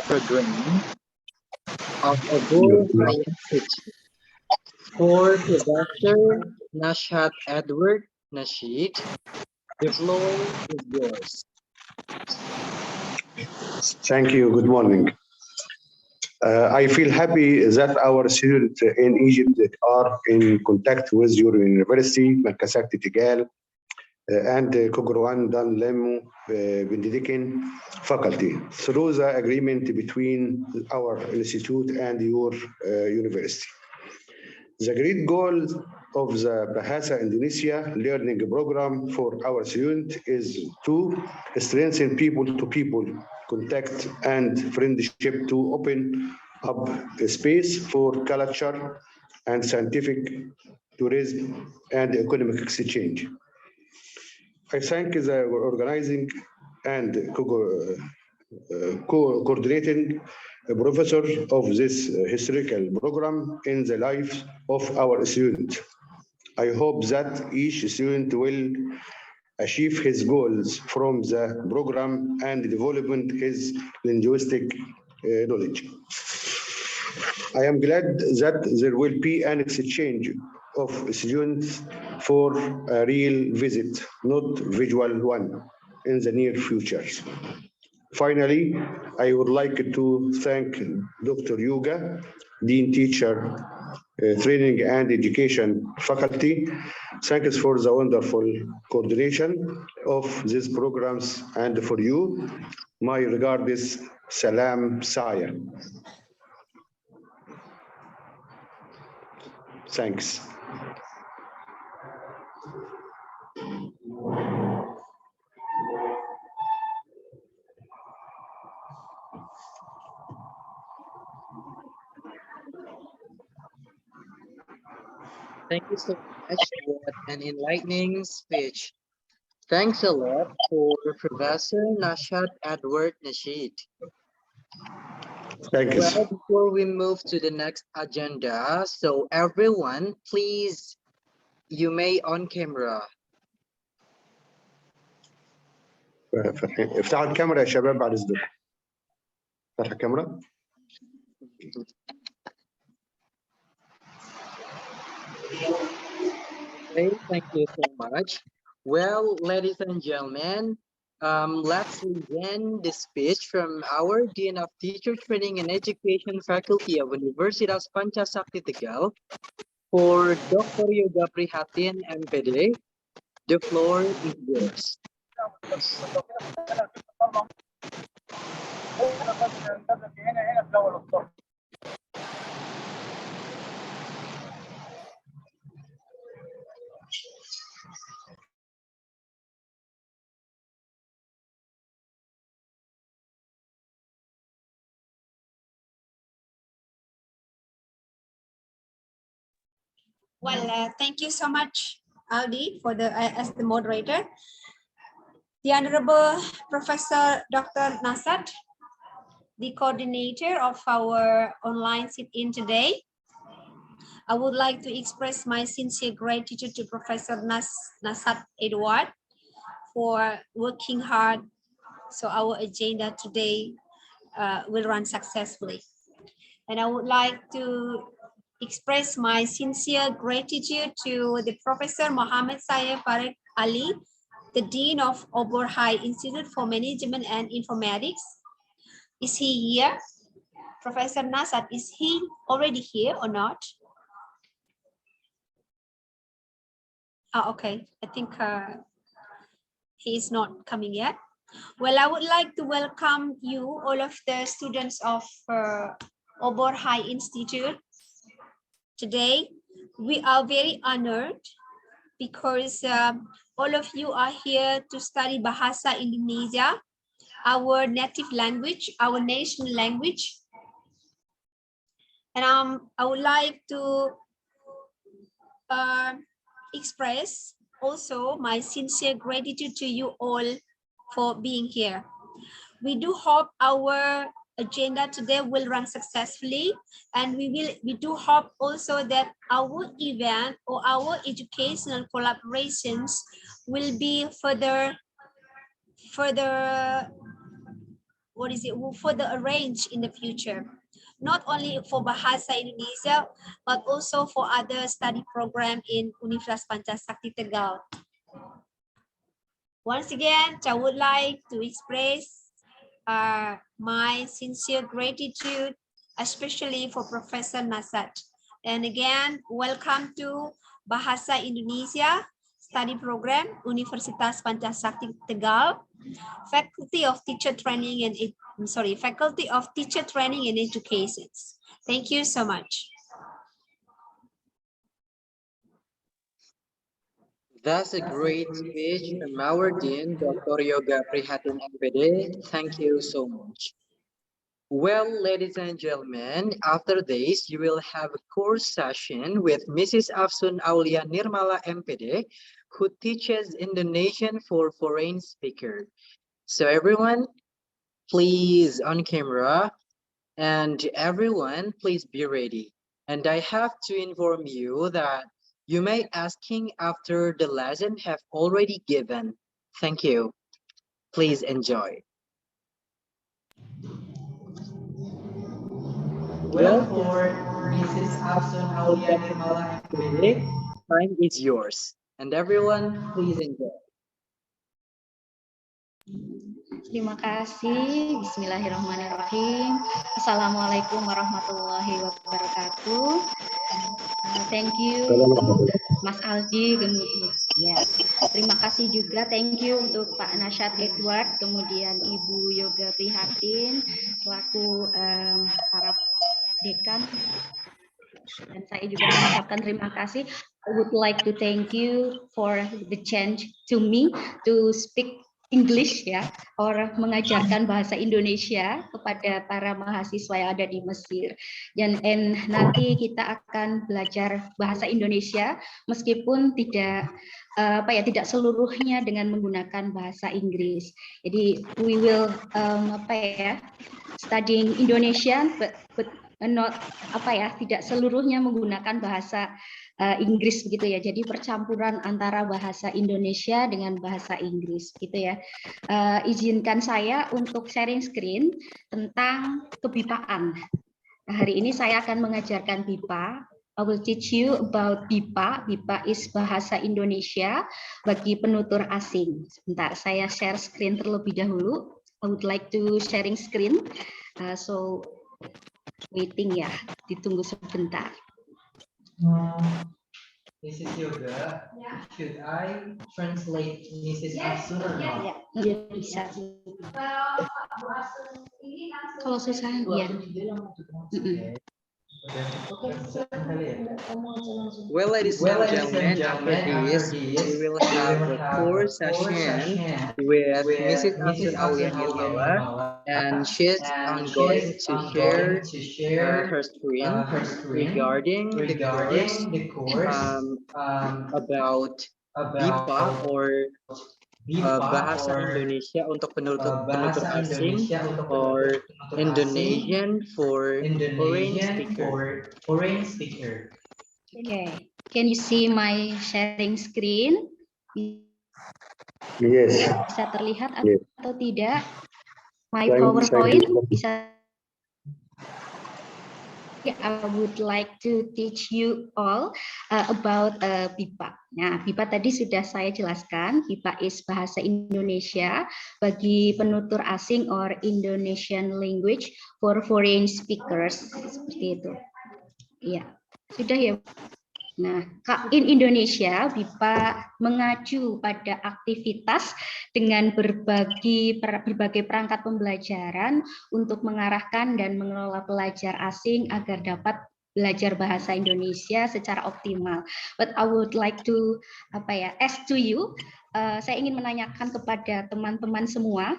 program of Obor High Institute. For Professor Nashat Edward Nasheed, the floor is yours. Thank you. Good morning. I feel happy that our students in Egypt are in contact with your university, Markasat Tigal, and Kogorwan Dan Lemu Benedikin faculty through the agreement between our institute and your university. The great goal of the Bahasa Indonesia learning program for our students is to strengthen people-to-people contact and friendship to open up a space for culture and scientific tourism and economic exchange. I thank the organizing and coordinating professor of this historical program in the life of our students. I hope that each student will achieve his goals from the program and development his linguistic knowledge. I am glad that there will be an exchange of students for a real visit, not visual one, in the near future. Finally, I would like to thank Dr. Yuga, Dean Teacher, Training and Education Faculty. Thanks for the wonderful coordination of these programs, and for you, my regards, Salam Saya. Thanks. Thank you so much. What an enlightening speech. Thanks a lot for Professor Nashat Edward Nasheed. Thank you. Well, before we move to the next agenda, so everyone, please, you may on camera. افتحوا الكاميرا يا شباب بعد اذنكم. افتح الكاميرا. Okay, thank you so much. Well, ladies and gentlemen, let's begin the speech from our Dean of Teacher Training and Education Faculty of Universitas Pancasakti Tegal for Dr. Yoga Prihatin, MPD. The floor is yours. Well, thank you so much, Aldi, for as the moderator. The Honorable Professor Dr. Nasat, the coordinator of our online sit-in today. I would like to express my sincere gratitude to Professor Nasat Edward for working hard so our agenda today will run successfully. And I would like to express my sincere gratitude to the Professor Mohammed Syed Farid Ali, the Dean of Obor High Institute for Management and Informatics. Is he here? Professor Nasat, is he already here or not? Oh, okay, I think he is not coming yet. Well, I would like to welcome you, all of the students of Obor High Institute. Today, we are very honored because all of you are here to study Bahasa Indonesia, our native language, our national language. And I would like to express also my sincere gratitude to you all for being here. We do hope our agenda today will run successfully, and we do hope also that our event or our educational collaborations will be further will further arrange in the future, not only for Bahasa Indonesia, but also for other study program in Universitas Pancasakti Tegal. Once again, I would like to express my sincere gratitude, especially for Professor Nasat. And again, welcome to Bahasa Indonesia Study Program, Universitas Pancasakti Tegal, Faculty of Teacher Training and Faculty of Teacher Training and Education. Thank you so much. That's a great speech from our Dean, Dr. Yoga Prihatin MPD. Thank you so much. Well, ladies and gentlemen, after this, you will have a course session with Mrs. Afsun Aulia Nirmala MPD, who teaches Indonesian for foreign speakers. So everyone, please on camera, and everyone, please be ready. And I have to inform you that you may asking after the lesson have already given. Thank you. Please enjoy. Well, for Mrs. Afsun Aulia Nirmala MPD, time is yours. And everyone, please enjoy. Terima kasih. Bismillahirrahmanirrahim. Assalamualaikum warahmatullahi wabarakatuh. Thank you untuk Mas Aldi, kemudian ya. Terima kasih juga, thank you untuk Pak Nasyad Edward, kemudian Ibu Yoga Prihatin selaku para dekan. Dan saya juga mengucapkan terima kasih. I would like to thank you for the chance to me to speak English ya, or mengajarkan bahasa Indonesia kepada para mahasiswa yang ada di Mesir. Dan nanti kita akan belajar bahasa Indonesia meskipun tidak tidak seluruhnya dengan menggunakan bahasa Inggris. Jadi we will studying Indonesian but not tidak seluruhnya menggunakan bahasa Inggris begitu ya. Jadi percampuran antara bahasa Indonesia dengan bahasa Inggris gitu ya. Izinkan saya untuk sharing screen tentang kebipaan. Nah, hari ini saya akan mengajarkan BIPA. I will teach you about BIPA. BIPA is bahasa Indonesia bagi penutur asing. Sebentar, saya share screen terlebih dahulu. I would like to sharing screen. So waiting ya, ditunggu sebentar. Mrs. Yoga, should I translate Mrs. Afsun or not? Ya, bisa. Kalau susah ya. Well, ladies and gentlemen, after this, we will have a course session with Mrs. Afsun Aulia Nirmala, and she's going to share her screen regarding the course about BIPA or bahasa Indonesia untuk penutur asing or Indonesian for foreign speaker. Okay, can you see my sharing screen? Yes. Bisa terlihat Yes. atau tidak? My Thank PowerPoint you. bisa. I would like to teach you all about BIPA. Nah, BIPA tadi sudah saya jelaskan. BIPA is bahasa Indonesia bagi penutur asing or Indonesian language for foreign speakers. Seperti itu. Iya, sudah ya. Nah, in Indonesia, BIPA mengacu pada aktivitas dengan berbagai perangkat pembelajaran untuk mengarahkan dan mengelola pelajar asing agar dapat belajar bahasa Indonesia secara optimal. But I would like to ask to you, saya ingin menanyakan kepada teman-teman semua,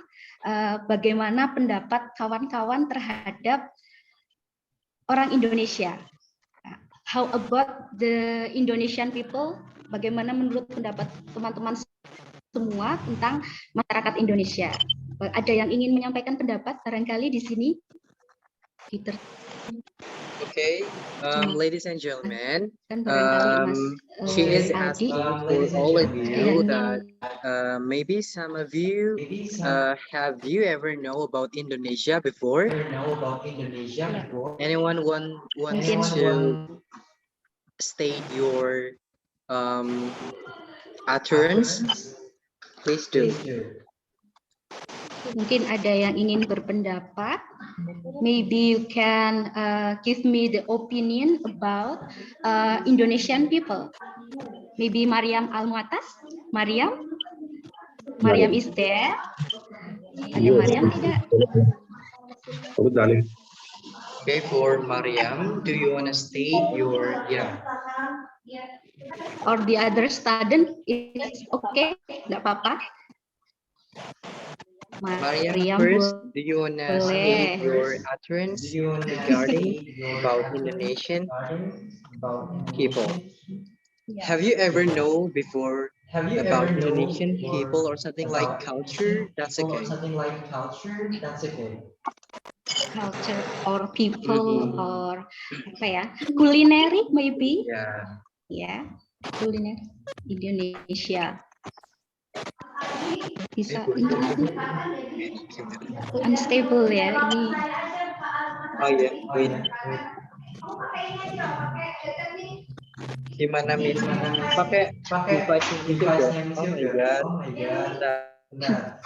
bagaimana pendapat kawan-kawan terhadap orang Indonesia? How about the Indonesian people? Bagaimana menurut pendapat teman-teman semua tentang masyarakat Indonesia? Ada yang ingin menyampaikan pendapat barangkali di sini? Okay, ladies and gentlemen, Kan barangkali Mas she is Aldi asking for all of you that ingin maybe some of you have you ever know about Indonesia before? Anyone wants Mungkin to state your utterance? Please do. mungkin ada yang ingin berpendapat. Maybe you can give me the opinion about Indonesian people. Maybe Mariam Almuatas. Mariam is there. Ada Mariam tidak? رد عليه. Okay, for Mariam, do you want to state your Or the other student is okay, nggak apa-apa. Mariam first, do you want to state your utterance regarding about Indonesian people? Have you ever know before about Indonesian people or something like culture? That's okay. Culture or people or apa ya? Culinary maybe. Yeah. Ya, kuliner Indonesia. Bisa internet unstable ya ini. Oh ya, wait. Gimana Miss? Pakai device-nya Miss juga. Oh my god. Bentar.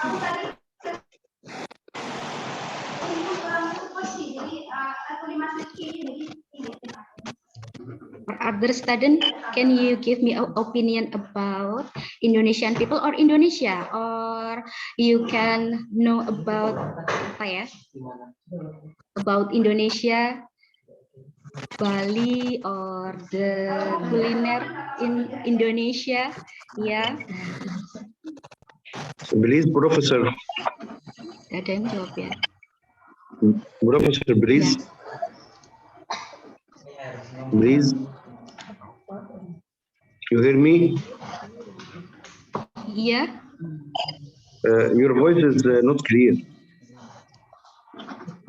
Other student, can you give me an opinion about Indonesian people or Indonesia, or you can know about apa ya? About Indonesia, Bali, or the culiner in Indonesia? Ya. Please, Professor. Ada yang jawab ya. Professor, please. Please. You hear me? Iya. Your voice is not clear.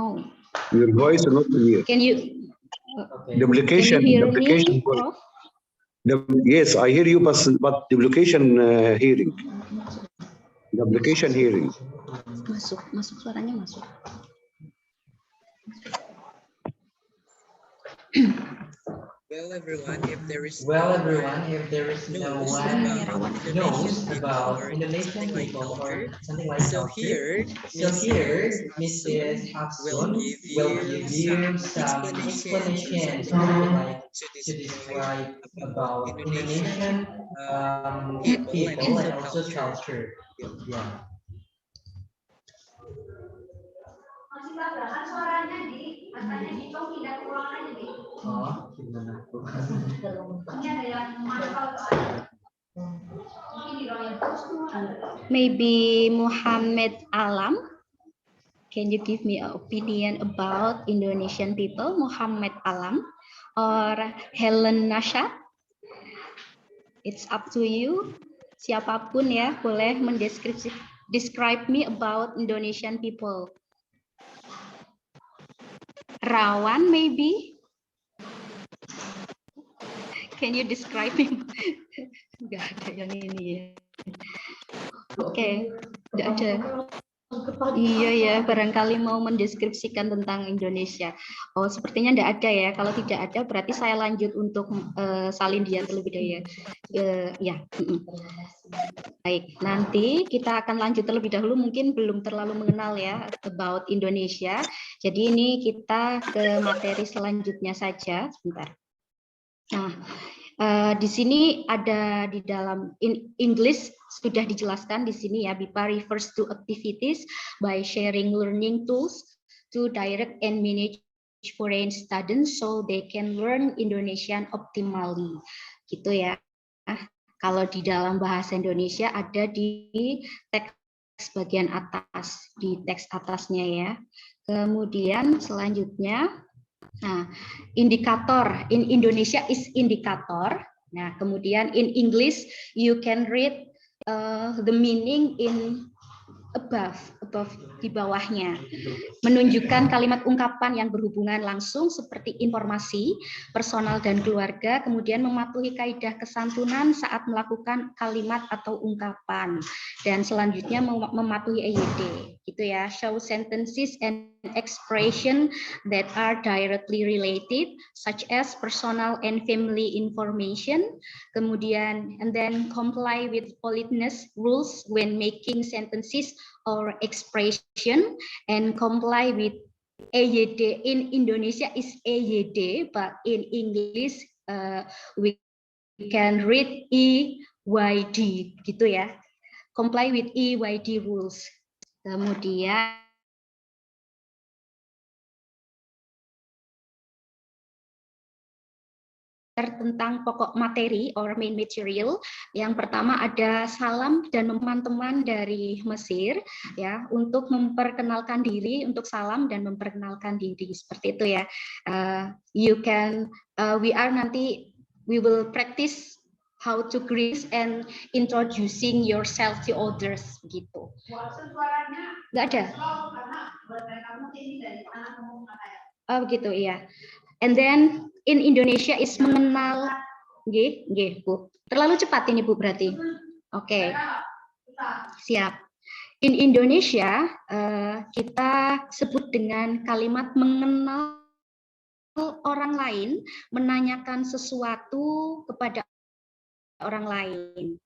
Oh. Your voice is not clear. Can you? Duplication. Can you hear duplication. me, Prof? Yes, I hear you, but duplication hearing. Duplication hearing. Masuk suaranya masuk. Well, everyone, if there is no one knows about Indonesian people or something like so culture. here, So here, Mrs. will Hafsun will give you some explanation, something like to to describe about Indonesian Indonesian people and also culture. Yeah. Oh, gimana? Maybe Muhammad Alam. Can you give me an opinion about Indonesian people, Muhammad Alam, or Helen Nasha? It's up to you. Siapapun ya, boleh describe me about Indonesian people. Rawan, maybe? Can you describe him? Nggak ada yang ini ya. Oke, nggak ada. Iya ya, barangkali mau mendeskripsikan tentang Indonesia. Oh, sepertinya nggak ada ya. Kalau tidak ada, berarti saya lanjut untuk Salindia terlebih dahulu. Ya. Baik, nanti kita akan lanjut terlebih dahulu. Mungkin belum terlalu mengenal ya about Indonesia. Jadi ini kita ke materi selanjutnya saja. Sebentar. Nah, di sini ada di dalam English sudah dijelaskan di sini ya. BIPA refers to activities by sharing learning tools to direct and manage foreign students so they can learn Indonesian optimally. Gitu ya. Kalau di dalam bahasa Indonesia ada di teks bagian atas, di teks atasnya ya. Kemudian selanjutnya, nah, indikator in Indonesia is indikator. Nah, kemudian in English you can read the meaning in above di bawahnya, menunjukkan kalimat ungkapan yang berhubungan langsung seperti informasi, personal dan keluarga, kemudian mematuhi kaidah kesantunan saat melakukan kalimat atau ungkapan, dan selanjutnya mematuhi EYD, gitu ya. Show sentences and expression that are directly related, such as personal and family information, kemudian and then comply with politeness rules when making sentences or expression, and comply with EYD. In Indonesia is EYD, but in English we can read EYD, gitu ya. Comply with EYD rules. Kemudian tentang pokok materi or main material. Yang pertama ada salam dan teman-teman dari Mesir, ya, untuk memperkenalkan diri, untuk salam dan memperkenalkan diri, seperti itu ya. We will practice how to greet and introducing yourself to others, begitu. Nggak ada? Oh begitu, iya. And then in Indonesia is mengenal, nggih, Bu. Terlalu cepat ini Bu berarti. Oke. Siap. In Indonesia kita sebut dengan kalimat mengenal orang lain, menanyakan sesuatu kepada orang lain.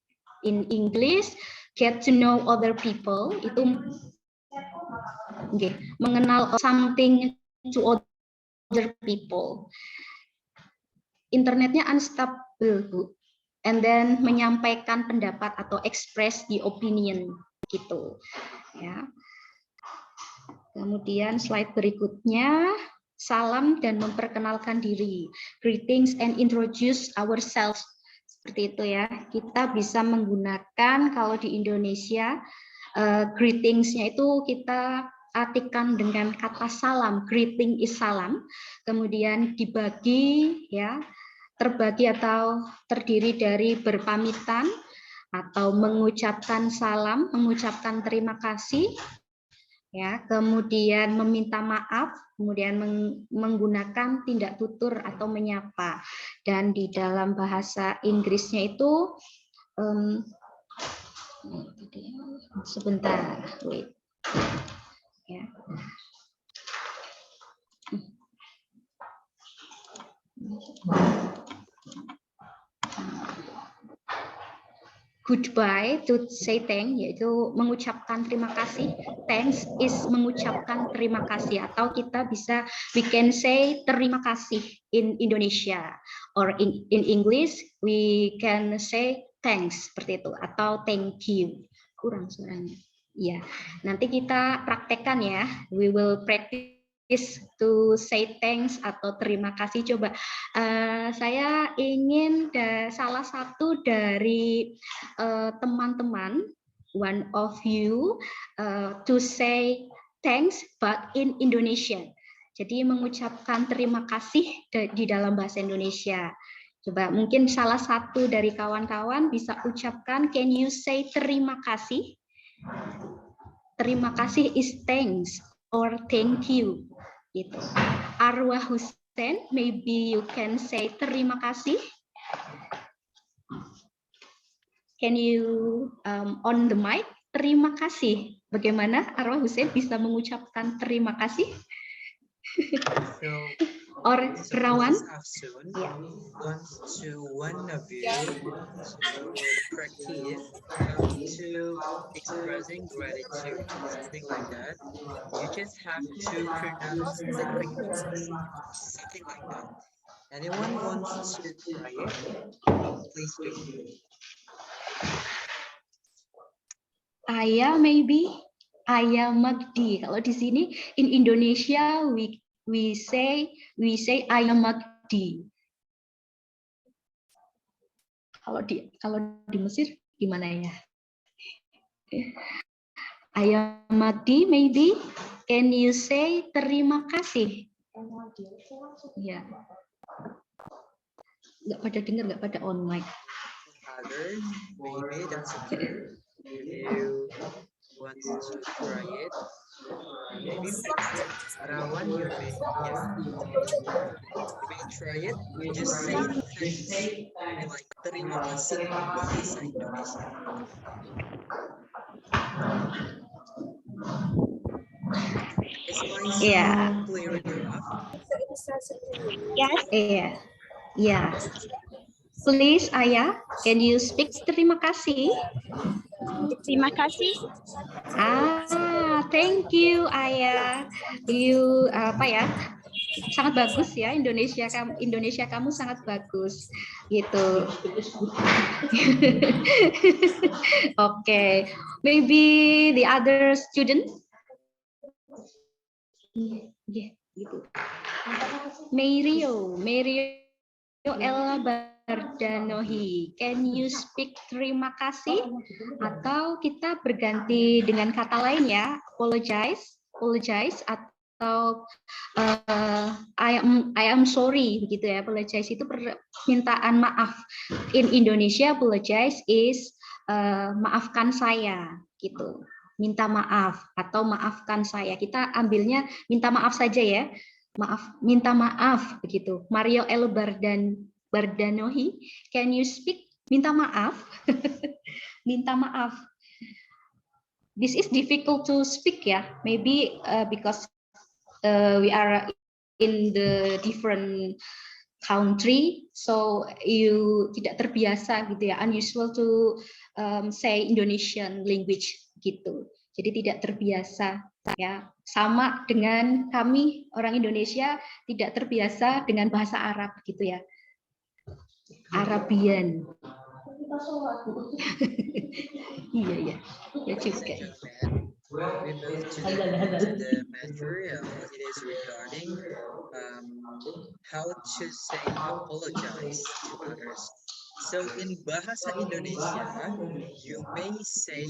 In English, get to know other people, itu mengenal something to other people. Internetnya unstable, Bu. And then menyampaikan pendapat atau express the opinion, gitu. Ya. Kemudian slide berikutnya, salam dan memperkenalkan diri. Greetings and introduce ourselves. Seperti itu ya. Kita bisa menggunakan kalau di Indonesia greetings-nya itu kita artikan dengan kata salam. Greeting is salam. Kemudian dibagi, ya, terbagi atau terdiri dari berpamitan atau mengucapkan salam, mengucapkan terima kasih, ya, kemudian meminta maaf, kemudian menggunakan tindak tutur atau menyapa. Dan di dalam bahasa Inggrisnya itu sebentar, wait, ya. Goodbye to say thank, yaitu mengucapkan terima kasih. Thanks is mengucapkan terima kasih, atau kita bisa we can say terima kasih in Indonesia, or in English we can say thanks, seperti itu, atau thank you. Kurang suaranya. Ya, nanti kita praktekkan ya. We will practice to say thanks atau terima kasih. Coba saya ingin salah satu dari teman-teman, one of you, to say thanks but in Indonesian. Jadi mengucapkan terima kasih di dalam bahasa Indonesia. Coba mungkin salah satu dari kawan-kawan bisa ucapkan, can you say terima kasih? Terima kasih is thanks or thank you. Gitu. Arwah Hussein, maybe you can say terima kasih. Can you on the mic? Terima kasih. Bagaimana Arwah Hussein bisa mengucapkan terima kasih? Or Rawan? Yeah. To one of you to practice to expressing gratitude, something like that. You just have to pronounce terima kasih, something like that. Anyone wants to try it? Please do. Ayah maybe, Ayah Magdi. Kalau di sini in Indonesia we say Ayah Magdi. Kalau di Mesir gimana ya? Ayah Magdi, maybe can you say terima kasih? Ya. Nggak pada dengar, nggak pada on mic. Other, maybe that's okay. If you wants to try it, maybe Rawan, you may try it. Just say thanks. Like terima kasih in bahasa Indonesia. Is my Yeah. sound clear enough? Yes. Yeah. Yeah. Please, Ayah, can you speak terima kasih? Terima kasih. Thank you, Ayah. You apa ya? Sangat bagus ya, Indonesia kamu sangat bagus gitu. Okay, maybe the other student. Yeah, gitu. Mario Ella Bardanohi, can you speak terima kasih? Atau kita berganti dengan kata lain ya, apologize atau I am sorry begitu ya. Apologize itu permintaan maaf. In Indonesia apologize is maafkan saya gitu. Minta maaf atau maafkan saya. Kita ambilnya minta maaf saja ya. Minta maaf begitu. Mario L. Bardanohi, can you speak? Minta maaf. Minta maaf. This is difficult to speak ya. Maybe because we are in the different country, so you tidak terbiasa gitu ya, unusual to say Indonesian language gitu. Jadi tidak terbiasa ya. Sama dengan kami orang Indonesia tidak terbiasa dengan bahasa Arab gitu ya. Arabian. Iya juga. We move to the material. It is regarding how to say apologize to others. So in bahasa Indonesia, you may say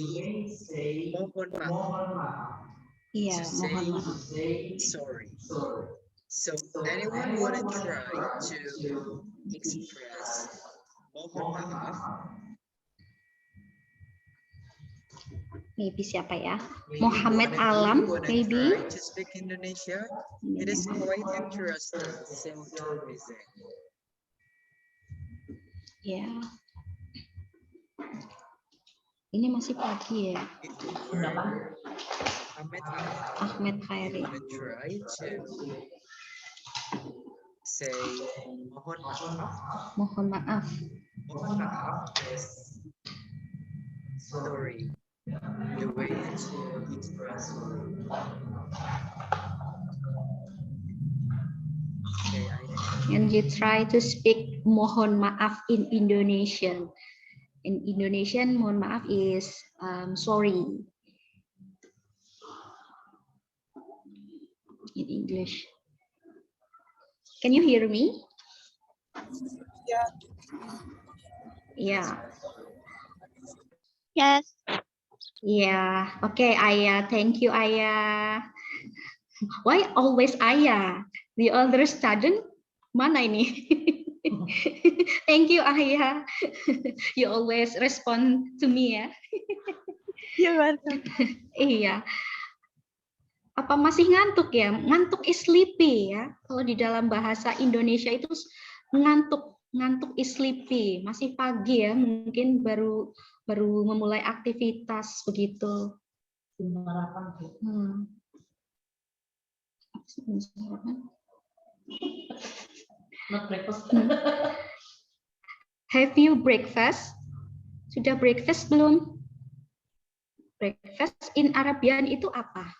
mohon maaf. Iya, To mohon maaf. say sorry. So anyone want to try to express mohon maaf? Maybe siapa ya? Muhammad Alam, maybe. Try to speak Indonesia. It is quite interesting. So don't miss it. Ya. Ini masih pagi ya. Ahmed Khairi. Try to say mohon maaf. Mohon maaf. Mohon maaf is sorry. The way to express. Okay, And you try to speak mohon maaf in Indonesian. In Indonesian, mohon maaf is sorry. In English. Can you hear me? Yeah. Yeah. Yes. Yeah. Okay, Ayah. Thank you, Ayah. Why always Ayah? The other student? Mana ini? Thank you, Ayah. You always respond to me ya. You're welcome. Iya. Apa masih ngantuk ya? Ngantuk is sleepy ya. Kalau di dalam bahasa Indonesia itu ngantuk is sleepy. Masih pagi ya, mungkin baru memulai aktivitas begitu. Have you breakfast? Sudah breakfast belum? Breakfast in Arabian itu apa?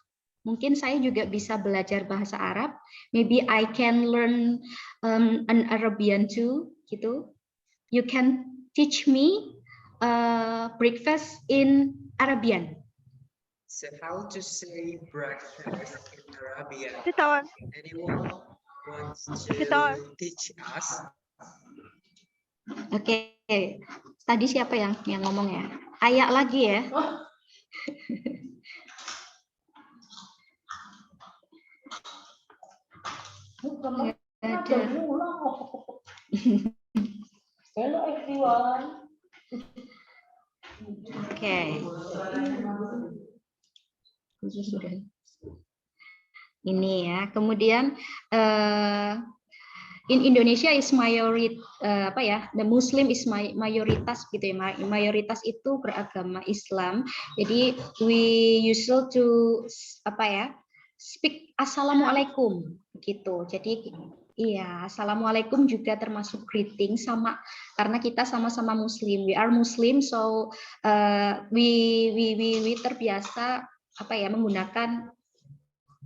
Mungkin saya juga bisa belajar bahasa Arab. Maybe I can learn an Arabian too, gitu. You can teach me breakfast in Arabian. So how to say breakfast in Arabian? Betul. Anyone wants to teach us? Oke. Tadi siapa yang ngomong ya? Ayah lagi ya. Hello everyone. Oke. Ini ya. Kemudian in Indonesia is apa ya? The Muslim is mayoritas gitu ya. Mayoritas itu beragama Islam. Jadi we usual to apa ya? Speak assalamualaikum gitu. Jadi iya, assalamualaikum juga termasuk greeting sama karena kita sama-sama Muslim. We are Muslim, so we terbiasa apa ya menggunakan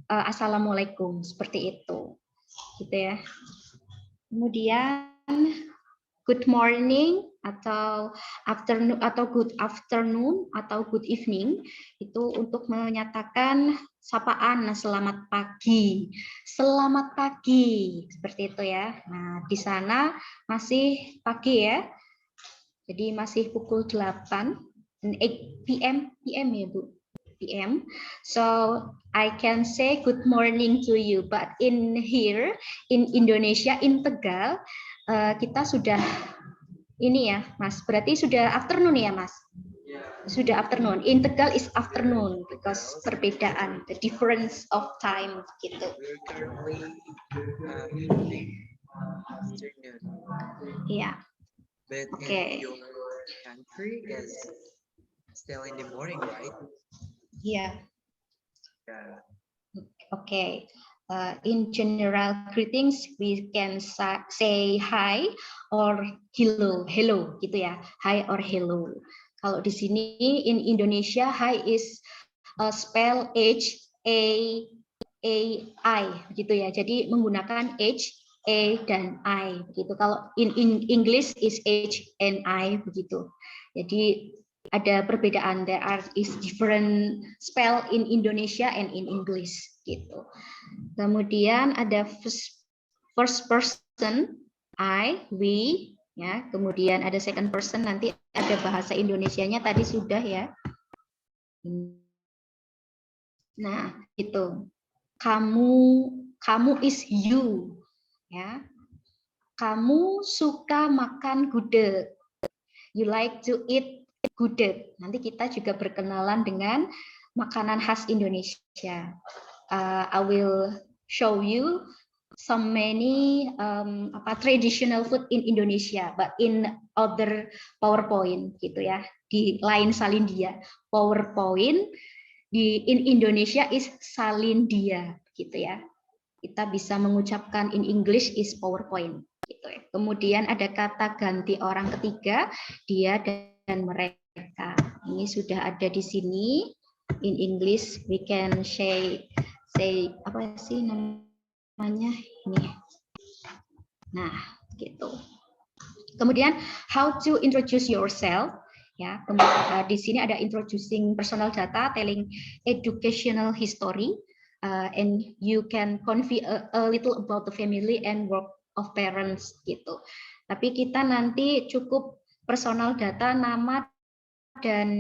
assalamualaikum seperti itu, gitu ya. Kemudian good morning atau afternoon atau good afternoon atau good evening itu untuk menyatakan sapaan selamat pagi. Selamat pagi seperti itu ya. Nah, di sana masih pagi ya. Jadi masih pukul 8 PM ya, Bu. PM. So I can say good morning to you, but in here in Indonesia in Tegal kita sudah ini ya, Mas. Berarti sudah afternoon ya, Mas? Sudah afternoon. In Tegal is afternoon because perbedaan, the difference of time gitu. We're currently evening, afternoon. Iya. But Okay. in your country is still in the morning, right? Iya. Yeah. Okay. In general greetings, we can say hi or hello, hello gitu ya, hi or hello. Kalau di sini in Indonesia, hi is spell H-A-I gitu ya. Jadi menggunakan H, A dan I begitu. Kalau in English is H and I begitu. Jadi ada perbedaan, there is different spell in Indonesia and in English gitu. Kemudian ada first person I, we ya. Kemudian ada second person, nanti ada bahasa Indonesianya tadi sudah ya. Nah, itu. Kamu is you ya. Kamu suka makan gudeg. You like to eat gudeg. Nanti kita juga berkenalan dengan makanan khas Indonesia. I will show you so many traditional food in Indonesia, but in other PowerPoint gitu ya. Di lain Salindia. PowerPoint in Indonesia is Salindia gitu ya. Kita bisa mengucapkan in English is PowerPoint gitu ya. Kemudian ada kata ganti orang ketiga, dia dan mereka. Ini sudah ada di sini. In English we can say apa sih namanya ini. Nah, gitu. Kemudian how to introduce yourself ya. Kemudian di sini ada introducing personal data, telling educational history, and you can convey a little about the family and work of parents gitu. Tapi kita nanti cukup personal data, nama dan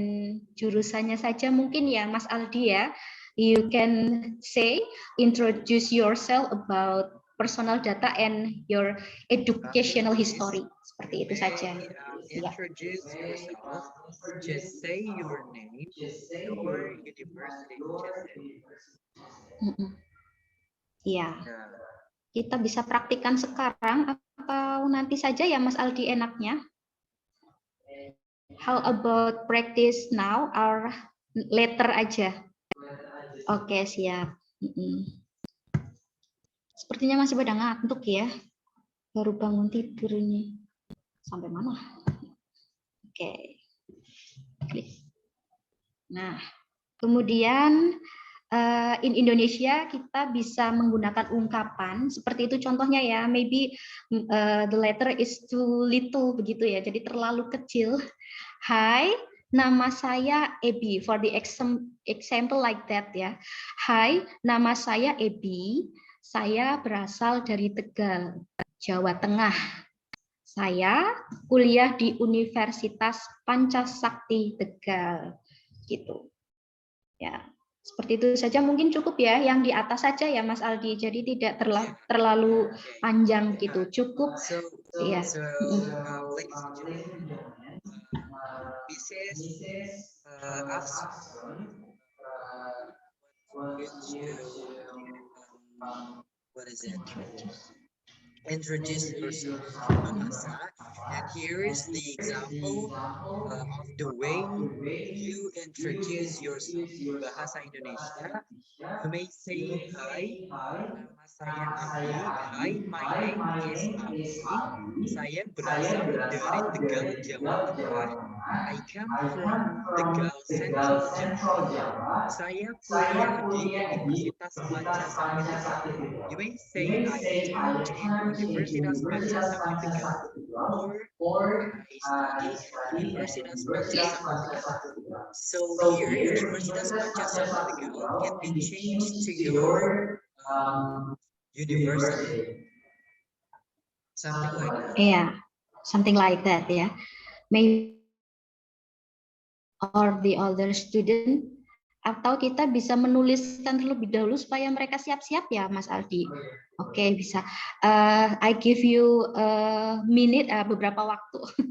jurusannya saja mungkin ya, Mas Aldi ya. You can say introduce yourself about personal data and your educational history. Seperti itu saja. Introduce yourself. Just say your name, your university. Iya. Kita bisa praktikkan sekarang atau nanti saja ya Mas Aldi enaknya? How about practice now or later aja? Oke, siap. Sepertinya masih pada ngantuk ya. Baru bangun tidur ini. Sampai mana? Oke. Nah, kemudian in Indonesia kita bisa menggunakan ungkapan seperti itu contohnya ya, maybe the letter is too little begitu ya, jadi terlalu kecil. Hai, nama saya Ebi, for the example like that ya. Hai, nama saya Ebi, saya berasal dari Tegal, Jawa Tengah. Saya kuliah di Universitas Pancasakti Tegal, gitu. Ya. Seperti itu saja mungkin cukup ya, yang di atas saja ya Mas Aldi, jadi tidak terlalu panjang gitu, cukup ya. This is after what is it? Introduce yourself in Bahasa, and here is the example of the way you introduce yourself in Bahasa Indonesia. You may say, "Hai, nama saya Aldi. Hi, my name is Aldi. Saya berasal dari Tegal, Jawa Tengah. I come from Tegal Central, Jawa. Saya kuliah di Universitas Pancasila Tegal." You may say, "I attend in Universitas Pancasila Tegal," or "I study in Universitas Pancasila Tegal." So here, Universitas Pancasila Tegal can be changed to your university. Something like that. Yeah, something like that ya. Maybe or the other student, atau kita bisa menuliskan terlebih dahulu supaya mereka siap-siap ya, Mas Aldi. Oke, bisa. I give you a minute, beberapa waktu.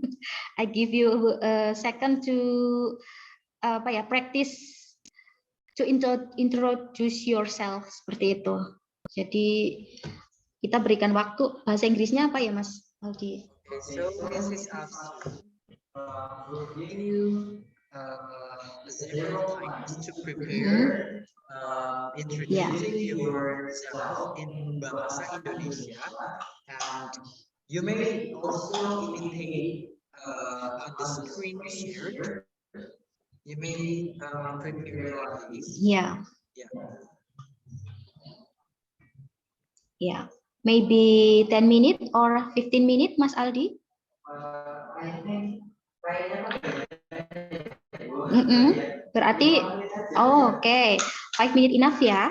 I give you a second to practice to introduce yourself, seperti itu. Jadi kita berikan waktu. Bahasa Inggrisnya apa ya, Mas Aldi? Okay, so this is after you several times to prepare introducing yourself in Bahasa Indonesia, and you may also imitate on the screen shared. You may prepare like this. Yeah. Yeah. Yeah. Maybe 10 minutes or 15 minutes, Mas Aldi? Berarti, oke. 5 minutes enough ya.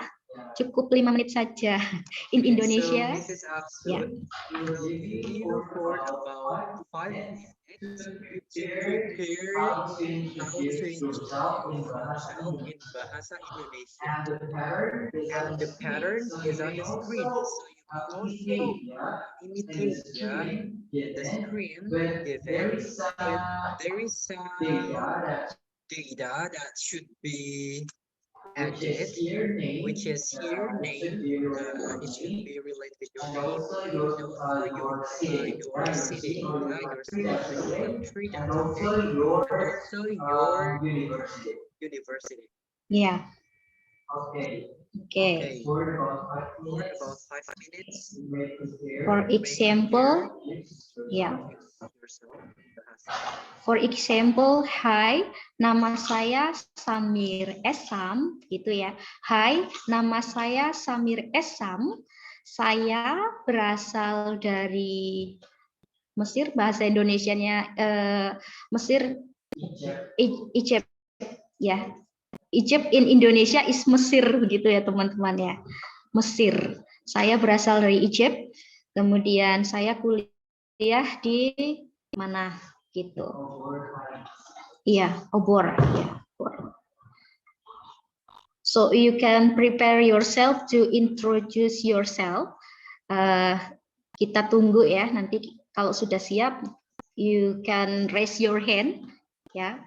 Cukup 5 menit saja. In Indonesia. So Mrs. Afsun will give you for about 5 minutes to prepare how to introduce yourself in Bahasa Indonesia. And the pattern is on the screen. So you can also imitate the screen given if there is some data that should be added, which is here name. It should be related with your name, and also your city, your city of the country that you live, and also your university. Yeah. Okay. For about 5 minutes. For example, yeah. For example, hi, nama saya Samir Esam, gitu ya. Hai, nama saya Samir Esam. Saya berasal dari Mesir, bahasa Indonesianya Mesir, Egypt, ya. Egypt in Indonesia is Mesir, begitu ya teman-teman ya. Mesir. Saya berasal dari Egypt. Kemudian saya kuliah di mana gitu. Iya, Obor. Ya. So you can prepare yourself to introduce yourself. Kita tunggu ya, nanti kalau sudah siap, you can raise your hand, ya,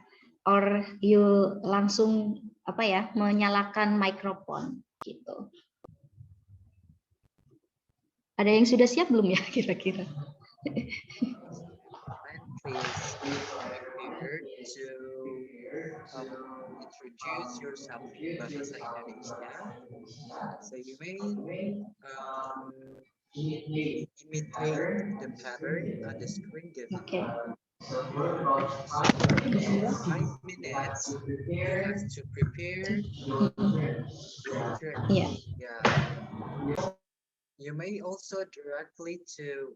or you langsung menyalakan mikrofon gitu. Ada yang sudah siap belum ya kira-kira? Please be prepared to introduce yourself in Bahasa Indonesia. So you may imitate the pattern on the screen given. Okay. So for about 5 minutes, you have to prepare your journey. Yeah. Yeah. You may also directly say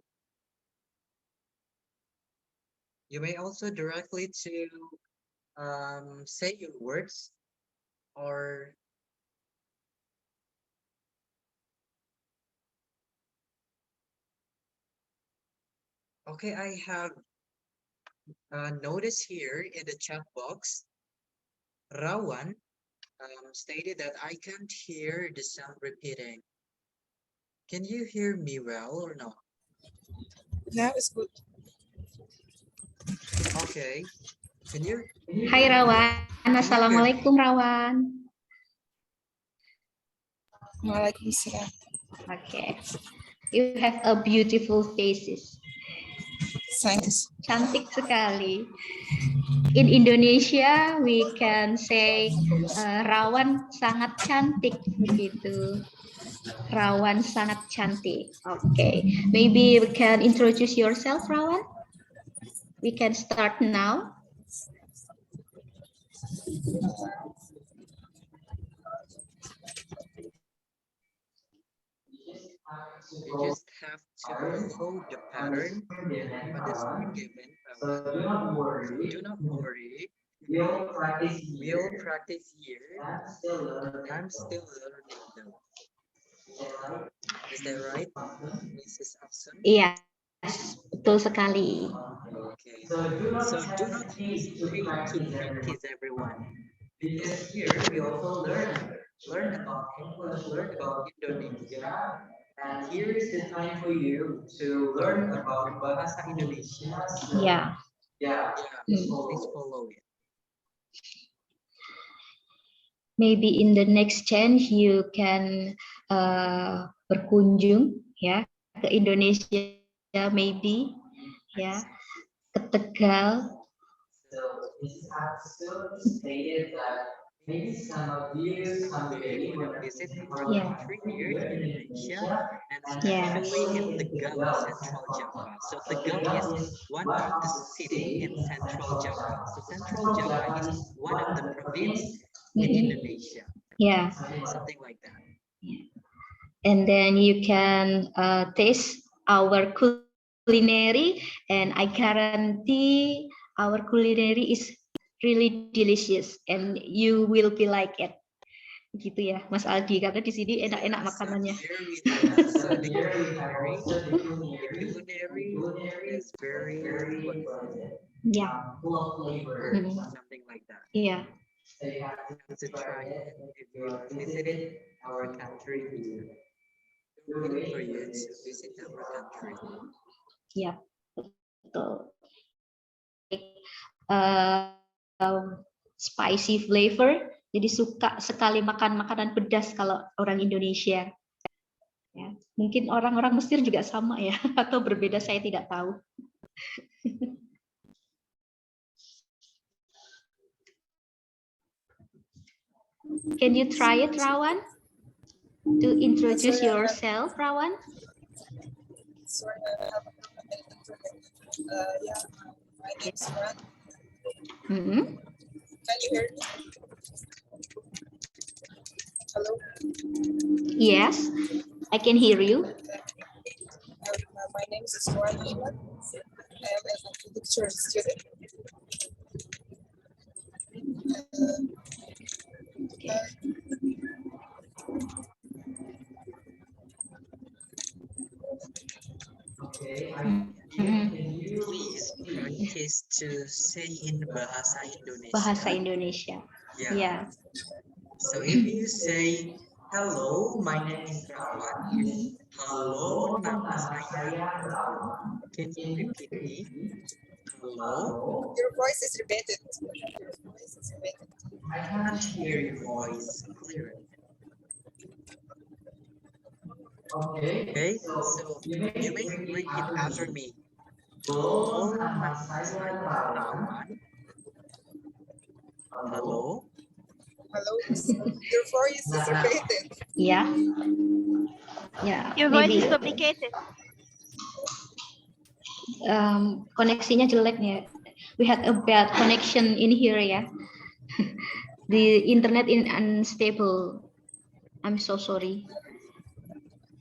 your words, or okay, I have noticed here in the chat box, Rawan stated that I can't hear the sound repeating. Can you hear me well or not? Now it's good. Okay. Can you? Hai Rawan, Assalamualaikum Rawan. Waalaikumsalam. Okay. You have a beautiful faces. Thanks. Cantik sekali. In Indonesia, we can say Rawan sangat cantik begitu. Rawan sangat cantik. Okay. Maybe we can introduce yourself, Rawan. We can start now. You just have to follow the pattern on the screen given. Do not worry. We'll practice here. I'm still learning though. Is that right, Mrs. Afsun? Iya, betul sekali. Okay. So do not hesitate to practice, everyone. Because here we also learn about English, learn about Indonesia. And here is the time for you to learn about Bahasa Indonesia. So, Yeah. Please follow it. Maybe in the next change you can berkunjung ya ke Indonesia, maybe ya ke Tegal. So Mrs. Axel stated that maybe some of you someday Will will visit our Yeah. country here in Indonesia, and Yeah. especially in Tegal, Central Java. So Tegal is one of the city in Central Java. So Central Java is one of the province in Indonesia. Yeah. Something like that. And then you can taste our culinary, and I guarantee our culinary is really delicious, and you will be like it. Gitu ya, Mas Aldi, karena di sini enak-enak makanannya. So the culinary is very what is it? Yeah. full of flavor. Something like that. Yeah. So you have You have to try it if you visited our country here. We're waiting for you to visit our country. Yeah. Betul. Spicy flavor. Jadi suka sekali makan makanan pedas kalau orang Indonesia. Ya, mungkin orang-orang Mesir juga sama ya, atau berbeda saya tidak tahu. Can you try it, Rawan? To introduce yourself, Rawan? Sorry, I have yeah, my name is Fran. Can you hear me? Hello? Yes, I can hear you. My name is Suran Iman. I am a lecture student. okay. Please practice to say in Bahasa Indonesia. Bahasa Indonesia. Yeah. Yeah. So if you say, hello, my name is Rawan. Hello, nama saya Rawan. Can you repeat me? Hello. Your voice is repeated. Your voice is repeated. I can't hear your voice clearly. Okay, so you may repeat after me. Hello, nama saya Rawan. Hello. Hello. Your voice is repeated. Yeah. Yeah. Your voice maybe, is complicated. koneksinya jelek nih. We had a bad connection in here ya. The internet is unstable. I'm so sorry.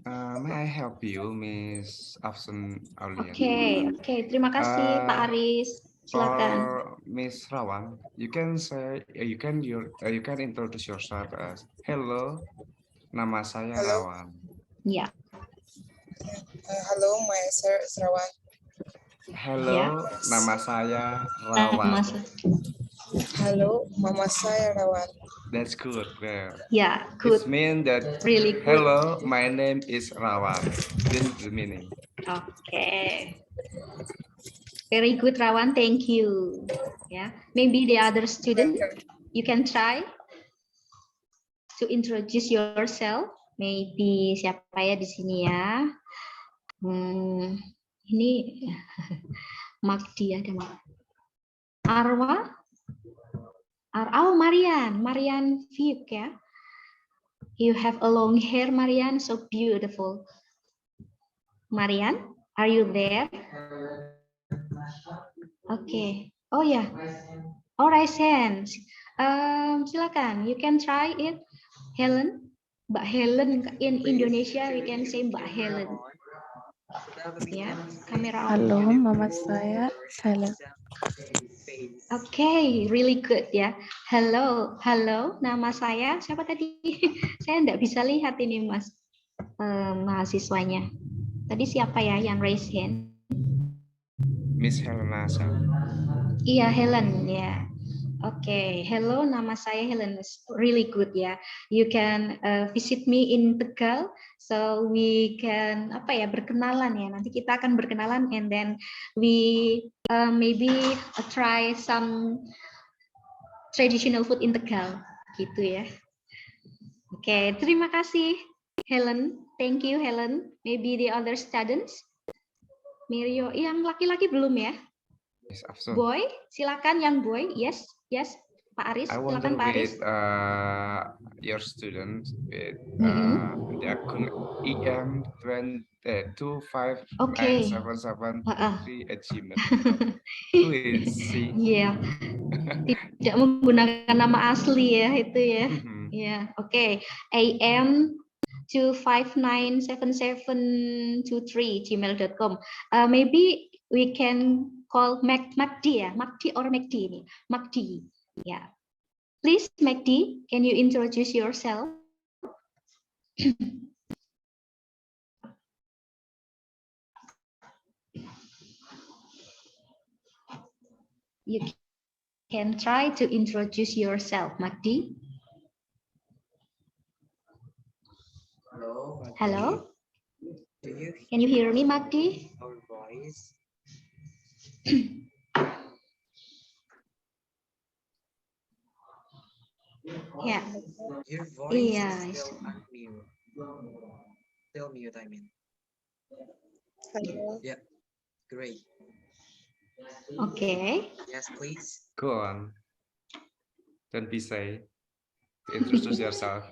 May I help you, Miss Afsun Aulia? Oke. Terima kasih, Pak Aris. Silakan. Or Miss Rawan, you can say you can introduce yourself as hello, nama saya Hello. Rawan. Ya. Hello, my sir is Rawan. Hello, Ya. nama saya Rawan. Hello, mama saya Rawan. That's good. Well, Ya, good. it means that Really good. hello, my name is Rawan. This is the meaning. Okay. Very good, Rawan. Thank you. Yeah. Maybe the other student, you can try to introduce yourself. Maybe siapa ya di sini ya? Ini Magdi ada Arwa? Oh, Marian Viuk ya. You have a long hair, Marian, so beautiful. Marian, are you there? Okay. Oh ya. Yeah. Oh, raise hands. Silakan, you can try it. Helen, Mbak Helen in Indonesia we can say Mbak Helen. Ya, kamera on. Halo, mama saya Helen. Okay, really good ya. Halo, nama saya siapa tadi? Saya enggak bisa lihat ini Mas mahasiswanya. Tadi siapa ya yang raise hand? Miss Helena. Iya, Helen ya. Oke, hello, nama saya Helen. Really good ya. You can visit me in Tegal, so we can berkenalan ya. Nanti kita akan berkenalan, and then we maybe try some traditional food in Tegal, gitu ya. Oke, terima kasih Helen. Thank you Helen. Maybe the other students. Mirio, yang laki-laki belum ya? Yes, boy, silakan yang boy. Yes, Pak Aris, silakan Pak Aris. Your student with the account EM2597773 Please see. Iya. Tidak menggunakan nama asli ya itu ya. Ya, oke. AM 2597723 gmail.com. Maybe we can call Magdi ya, Magdi or Magdi ini, Magdi. Ya, please Magdi, can you introduce yourself? You can try to introduce yourself, Magdi. Hello. Magdi. Hello. Can you hear me, Magdi? Our voice. Yeah. Your voice is still unmute. Still mute, I mean. Hello. Yeah. Great. Okay. Yes, please. Go on. Don't be shy. Introduce yourself.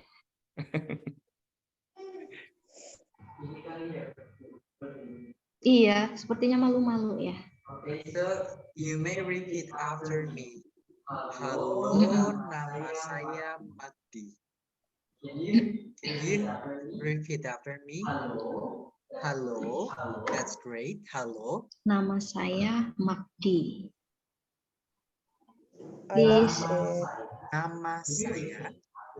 Iya, sepertinya malu-malu ya. So you may repeat after me. Halo, nama saya Magdi. Can you repeat after me? Halo, that's great. Halo. Nama saya Magdi. Nama saya.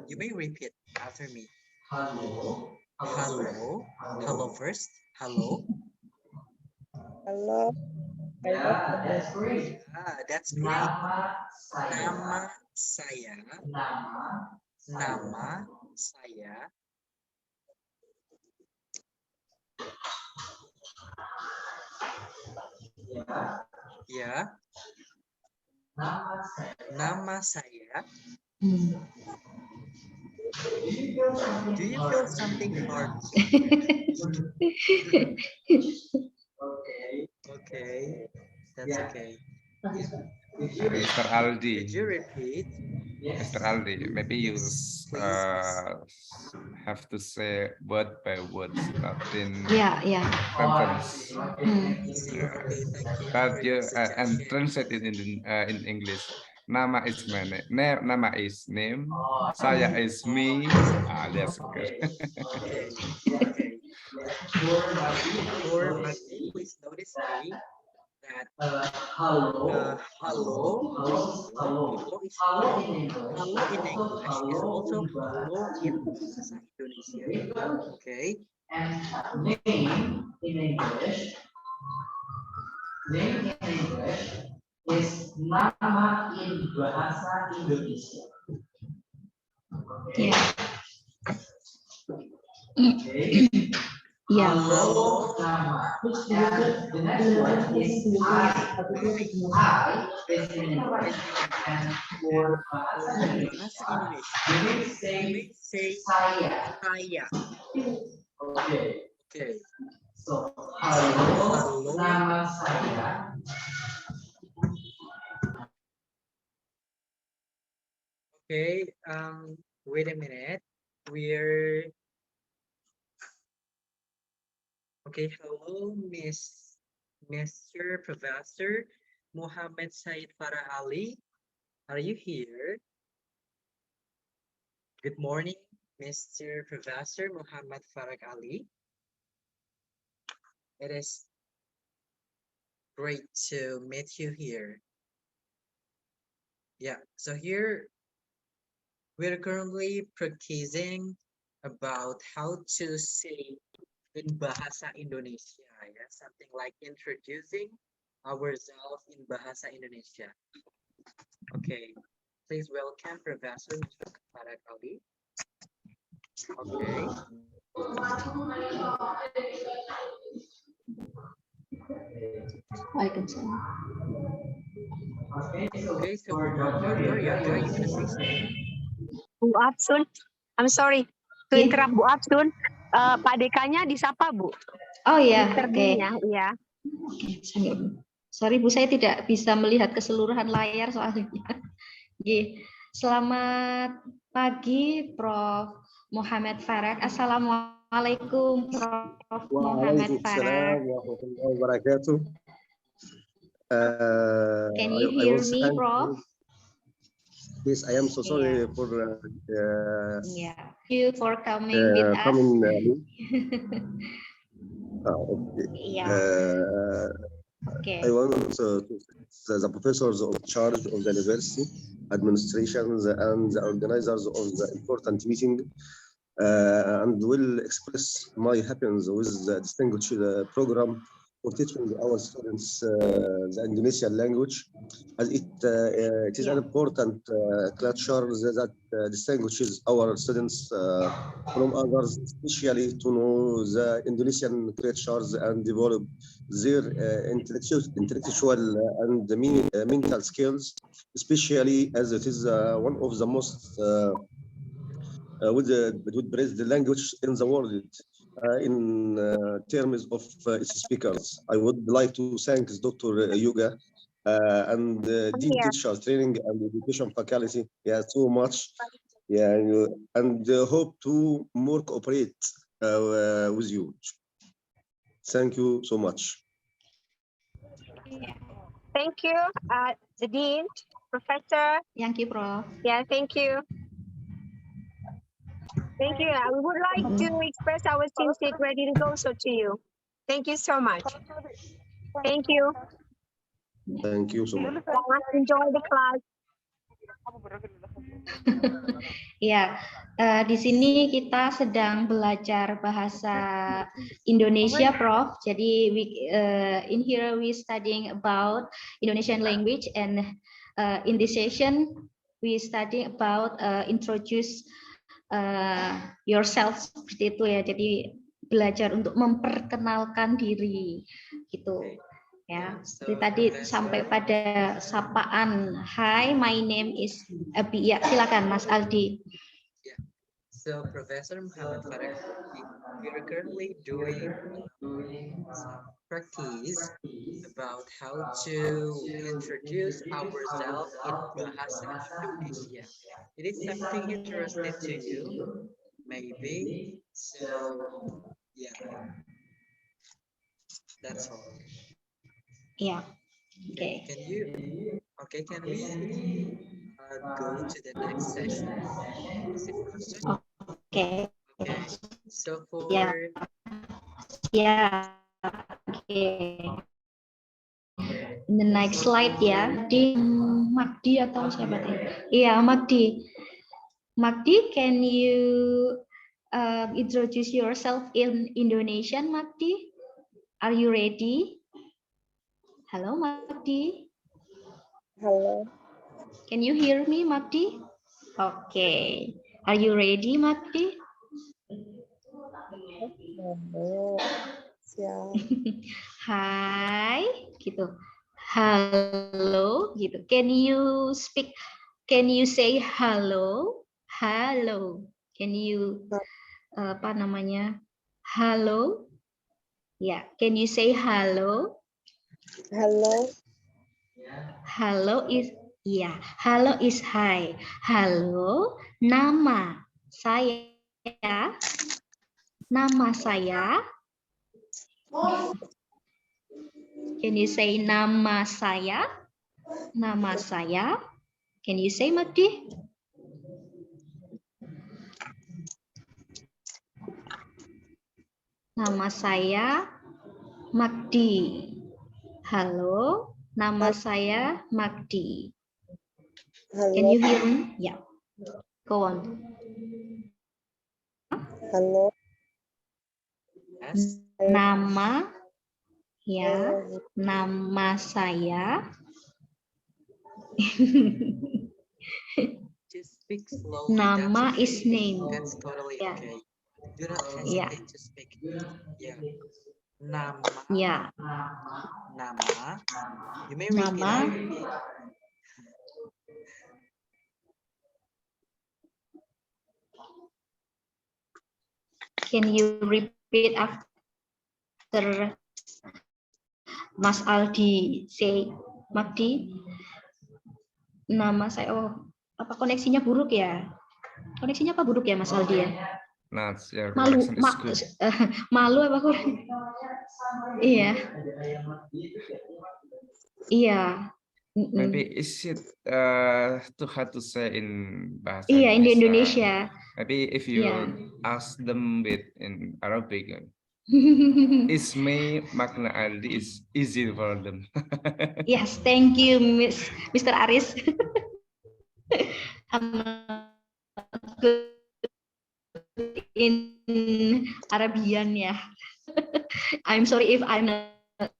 You may repeat after me. Halo. Hello first. Hello. Hello. That's great. Nama saya. Nama saya. Ya. Nama saya. Do you feel something hard? Okay, that's okay. Mr. Aldi. Could you repeat? Mr. Aldi, maybe you have to say word by word, not in sentence. But you and translate it in English. Nama is nama is name. Saya is me. That's good. Okay. For Magdi, please notice me that hello is hello in English is also hello in bahasa Indonesia. Okay. And name in English is nama in bahasa Indonesia. Yeah. Okay. Yeah. Hello, nama. And the next one is I. I is and for Bahasa Indonesia. you may You say may say saya. saya. Okay. Okay. So, halo, Halo. nama saya. Okay. Wait a minute. We're okay. Hello, Mr. Professor Muhammad Said Farah Ali. Are you here? Good morning, Mr. Professor Muhammad Farah Ali. It is great to meet you here. Yeah, so here we're currently practicing about how to say in Bahasa Indonesia, yeah, something like introducing ourselves in Bahasa Indonesia. Okay, please welcome Professor Farah Ali. Okay. I can say. Okay, so Gloria, you want to say something? Bu Absun, I'm sorry to Yes. interrupt Bu Absun. Pak Dekanya disapa Bu. Oh ya, Mr. oke. D-nya, ya. Oke, sorry Bu, saya tidak bisa melihat keseluruhan layar soalnya. Oke. Selamat pagi, Prof. Muhammad Farah. Assalamualaikum, Prof. Muhammad Farah. Waalaikumsalam warahmatullahi wabarakatuh. Can you hear was me, thank Prof? Yes, I am so sorry for Yeah. Thank you for coming with us. coming. Yeah. Okay. I want to the professors of charge of the university, administrations, and the organizers of the important meeting, and will express my happiness with the distinguished program for teaching our students the Indonesian language, as it is an important culture that distinguishes our students from others, especially to know the Indonesian cultures and develop their intellectual and mental skills, especially as it is one of the most would praise the language in the world in terms of its speakers. I would like to thank Dr. Yuga and Dean Teacher Training and Education Faculty, so much, and hope to more cooperate with you. Thank you so much. Thank you, the Dean, Professor. Thank you, Prof. Yeah, thank you. Thank you. We would like to express our sincere gratitude also to you. Thank you so much. Thank you. Thank you so much. Enjoy the class. Ya, di sini kita sedang belajar bahasa Indonesia, Prof. Jadi in here we studying about Indonesian language, and in this session we studying about introduce yourself, seperti itu ya. Jadi belajar untuk memperkenalkan diri, gitu. Ya, seperti tadi sampai pada sapaan. Hi, my name is Abi. Ya, silakan Mas Aldi. Yeah. So Professor Muhammad Farah, we are currently doing some practice about how to introduce ourselves in Bahasa Indonesia. It is something interesting to you, maybe. So yeah, that's all. Yeah. Okay. Can we go to the next session? Okay. Okay. So for Okay. In the next slide ya, di Magdi atau siapa tadi? Iya, Magdi. Magdi, can you introduce yourself in Indonesian, Magdi? Are you ready? Hello, Magdi. Hello. Can you hear me, Magdi? Okay. Are you ready, Magdi? Siap. Hi, gitu. Halo, gitu. Can you speak? Can you say hello? Hello. Can you apa namanya? Hello? Ya, can you say hello? Halo. Hello is ya. Hello is hi. Halo, nama saya. Nama saya. Can you say nama saya? Nama saya. Can you say Magdi? Nama saya Magdi. Halo, nama saya Magdi. Can you hear me? Yeah. Go on. Halo. Yes. Nama ya, nama saya. Just speak slowly. Nama That's is okay. name. That's totally Yeah. okay. Do not Yeah. hesitate to speak. Yeah. Nama. Ya, Nama. You may repeat nama. after me. Can you repeat after Mas Aldi? Say, Magdi. Nama saya. Oh, apa koneksinya buruk ya? Koneksinya apa buruk ya, Mas Aldi ya? Nah, your Malu, connection is good. malu apa kurang? Iya. Iya. Maybe is it too hard to say in bahasa Iya, in Inggris? Indonesia. Maybe if you Yeah. ask them with in Arabic, Ismi makna Aldi is easy for them. Yes, thank you, Mr. Aris. Good in Arabian ya. I'm sorry if I'm not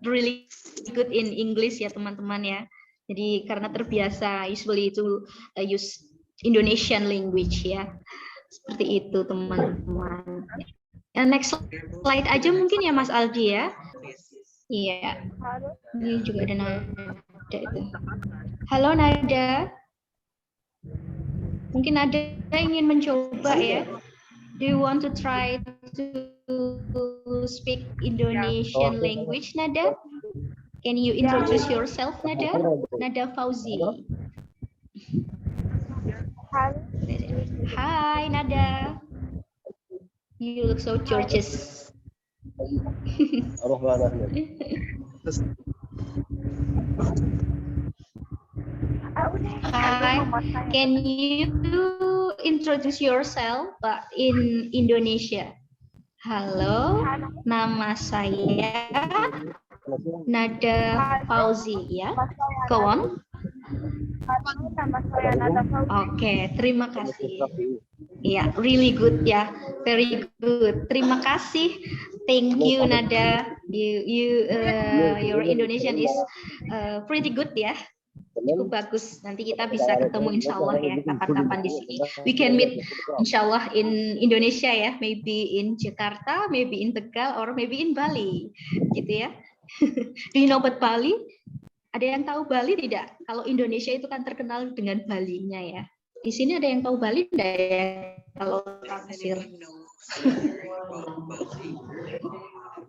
really good in English ya teman-teman ya. Jadi karena terbiasa usually to use Indonesian language ya. Seperti itu teman-teman. Next slide aja mungkin ya Mas Aldi ya. Iya. Ini juga ada nada itu. Halo Nada. Mungkin Nada ingin mencoba ya. Do you want to try to speak Indonesian language, Nada? Can you introduce yourself, Nada? Nada Fauzi. Hi, Nada. You look so gorgeous. Hi, can you introduce yourself in Indonesia? Halo, nama saya Nada Fauzi ya. Go on. Oke, terima kasih. Ya, really good ya, very good. Terima kasih. Thank you Nada. Your Indonesian is pretty good ya. Cukup bagus. Nanti kita bisa ketemu insya Allah ya kapan-kapan di sini. We can meet insya Allah in Indonesia ya, maybe in Jakarta, maybe in Tegal, or maybe in Bali, gitu ya. Do you know about Bali? Ada yang tahu Bali tidak? Kalau Indonesia itu kan terkenal dengan Balinya ya. Di sini ada yang tahu Bali tidak ya? Kalau Pasir.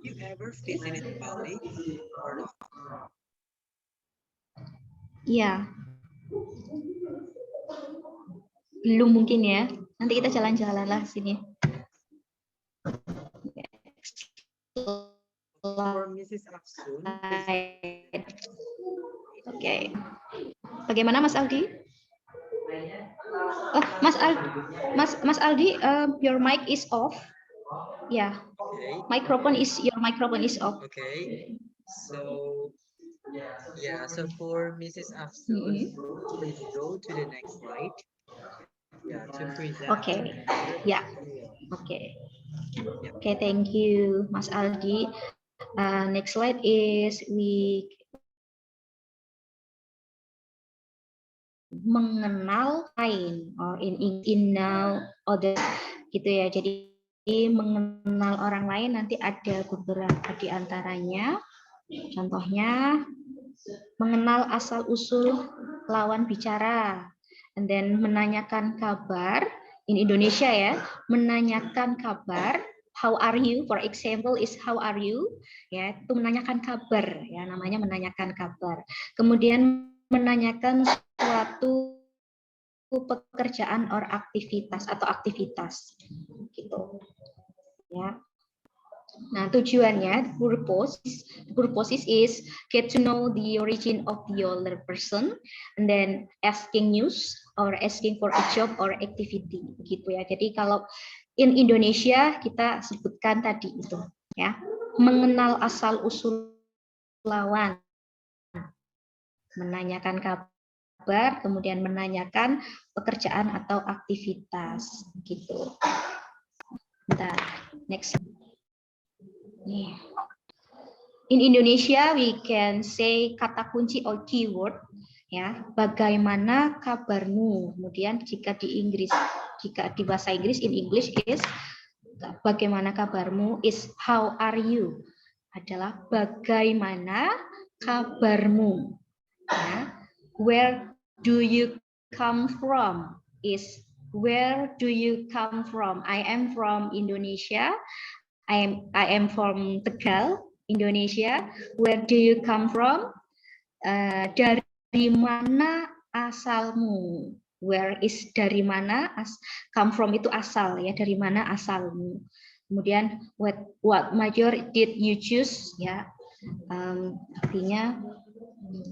You ever visited Bali or not? Iya. Belum mungkin ya. Nanti kita jalan-jalan lah sini. For Mrs. Afsun. Oke. Bagaimana Mas Aldi? Oh, Mas Aldi, your mic is off. Yeah. Okay. Your microphone is off. Okay. So yeah, so for Mrs. Afsun, please go to the next slide. Yeah, to present. Okay. Yeah. Okay. Okay, thank you, Mas Aldi. Next slide is we mengenal lain or in now other gitu ya. Jadi mengenal orang lain nanti ada beberapa di antaranya. Contohnya mengenal asal-usul lawan bicara, and then menanyakan kabar. In Indonesia ya, menanyakan kabar. How are you? For example is how are you? Ya, itu menanyakan kabar ya, namanya menanyakan kabar. Kemudian menanyakan suatu pekerjaan or aktivitas atau aktivitas gitu. Ya. Nah, tujuannya, purpose is get to know the origin of the other person, and then asking news or asking for a job or activity, gitu ya. Jadi kalau in Indonesia kita sebutkan tadi itu, ya, mengenal asal usul lawan, menanyakan kabar, kemudian menanyakan pekerjaan atau aktivitas, gitu. Bentar, next. In Indonesia, we can say kata kunci or keyword, ya. Bagaimana kabarmu? Kemudian jika di Inggris, jika di bahasa Inggris, in English is bagaimana kabarmu is how are you? Adalah bagaimana kabarmu? Ya. Where do you come from? Is where do you come from? I am from Indonesia. I am from Tegal, Indonesia. Where do you come from? Dari mana asalmu? Where is dari mana? Come from itu asal ya, dari mana asalmu? Kemudian what major did you choose? Ya, artinya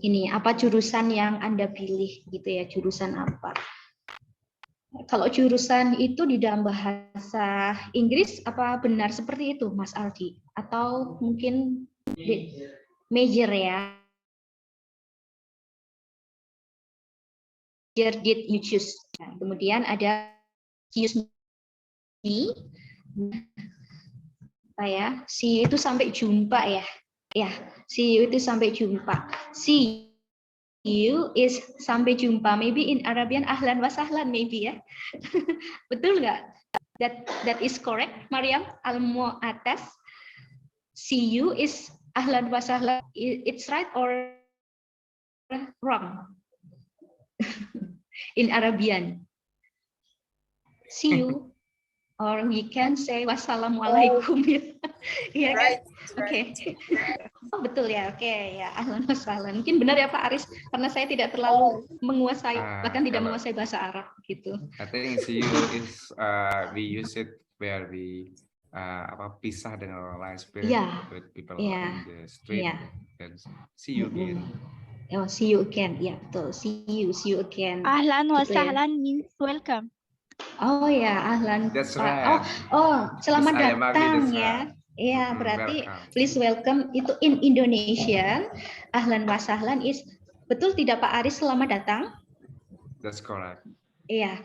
ini apa jurusan yang Anda pilih gitu ya, jurusan apa? Kalau jurusan itu di dalam bahasa Inggris apa benar seperti itu, Mas Aldi? Atau mungkin major ya? Major did you choose? Nah, kemudian ada excuse me, ya, see itu sampai jumpa ya, ya, see itu sampai jumpa. See you is sampai jumpa. Maybe in Arabian ahlan wa sahlan maybe ya. Betul nggak? That is correct, Mariam Al-Mu'atas. See you is ahlan wa sahlan. It's right or wrong? In Arabian. See you. Or we can say wassalamualaikum. Ya kan? Oke. Oh, betul ya. Oke, ya. Ahlan wa sahlan. Mungkin benar ya Pak Aris, karena saya tidak terlalu menguasai, bahkan tidak menguasai bahasa Arab gitu. I think see you is we use it where we pisah dengan orang lain, with people in the street, and see you again. Oh, see you again. Ya, betul. See you again. Ahlan wa sahlan means welcome. Oh ya, ahlan. That's right. Oh, selamat datang that's ya. right. Ya, berarti Welcome. please welcome itu in Indonesia. Ahlan wa sahlan is betul tidak Pak Aris, selamat datang? That's correct. Iya,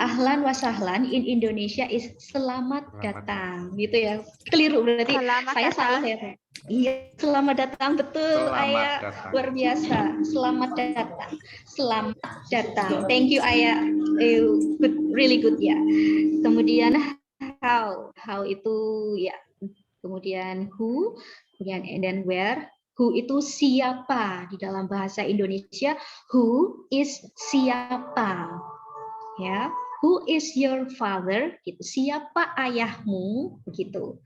ahlan wa sahlan in Indonesia is selamat datang, gitu ya. Keliru berarti. Selamat saya datang. salah ya, Pak. Iya, selamat datang, betul. Ayah luar biasa. Selamat datang. Selamat datang. Thank you Ayah. Good, really good ya. Kemudian how itu ya. Kemudian who, kemudian and then where. Who itu siapa di dalam bahasa Indonesia? Who is siapa? Ya, who is your father? Gitu. Siapa ayahmu? Begitu.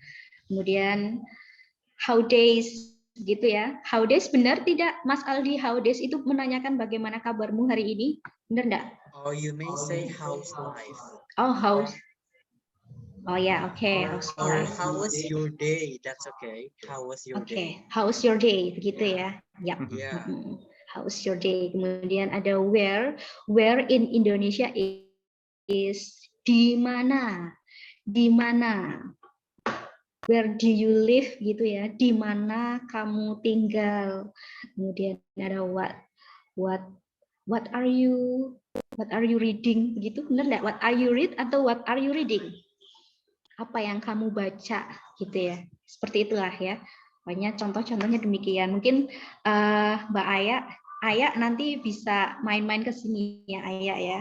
Kemudian how days, gitu ya. How days benar tidak, Mas Aldi? How days itu menanyakan bagaimana kabarmu hari ini, benar enggak? Oh, you may say how's life. Oh, how's. Oh ya, okay. Or how was your day? That's okay. How was your day? How was your day? Begitu ya. Yap. Yeah. How's your day? Kemudian ada where. Where in Indonesia is di mana? Di mana? Where do you live? Gitu ya. Di mana kamu tinggal? Kemudian ada what are you reading? Gitu. Benar enggak? What are you read atau what are you reading? Apa yang kamu baca? Gitu ya. Seperti itulah ya. Banyak contoh-contohnya demikian. Mungkin Mbak Aya Ayah nanti bisa main-main ke sini ya, Ayah ya.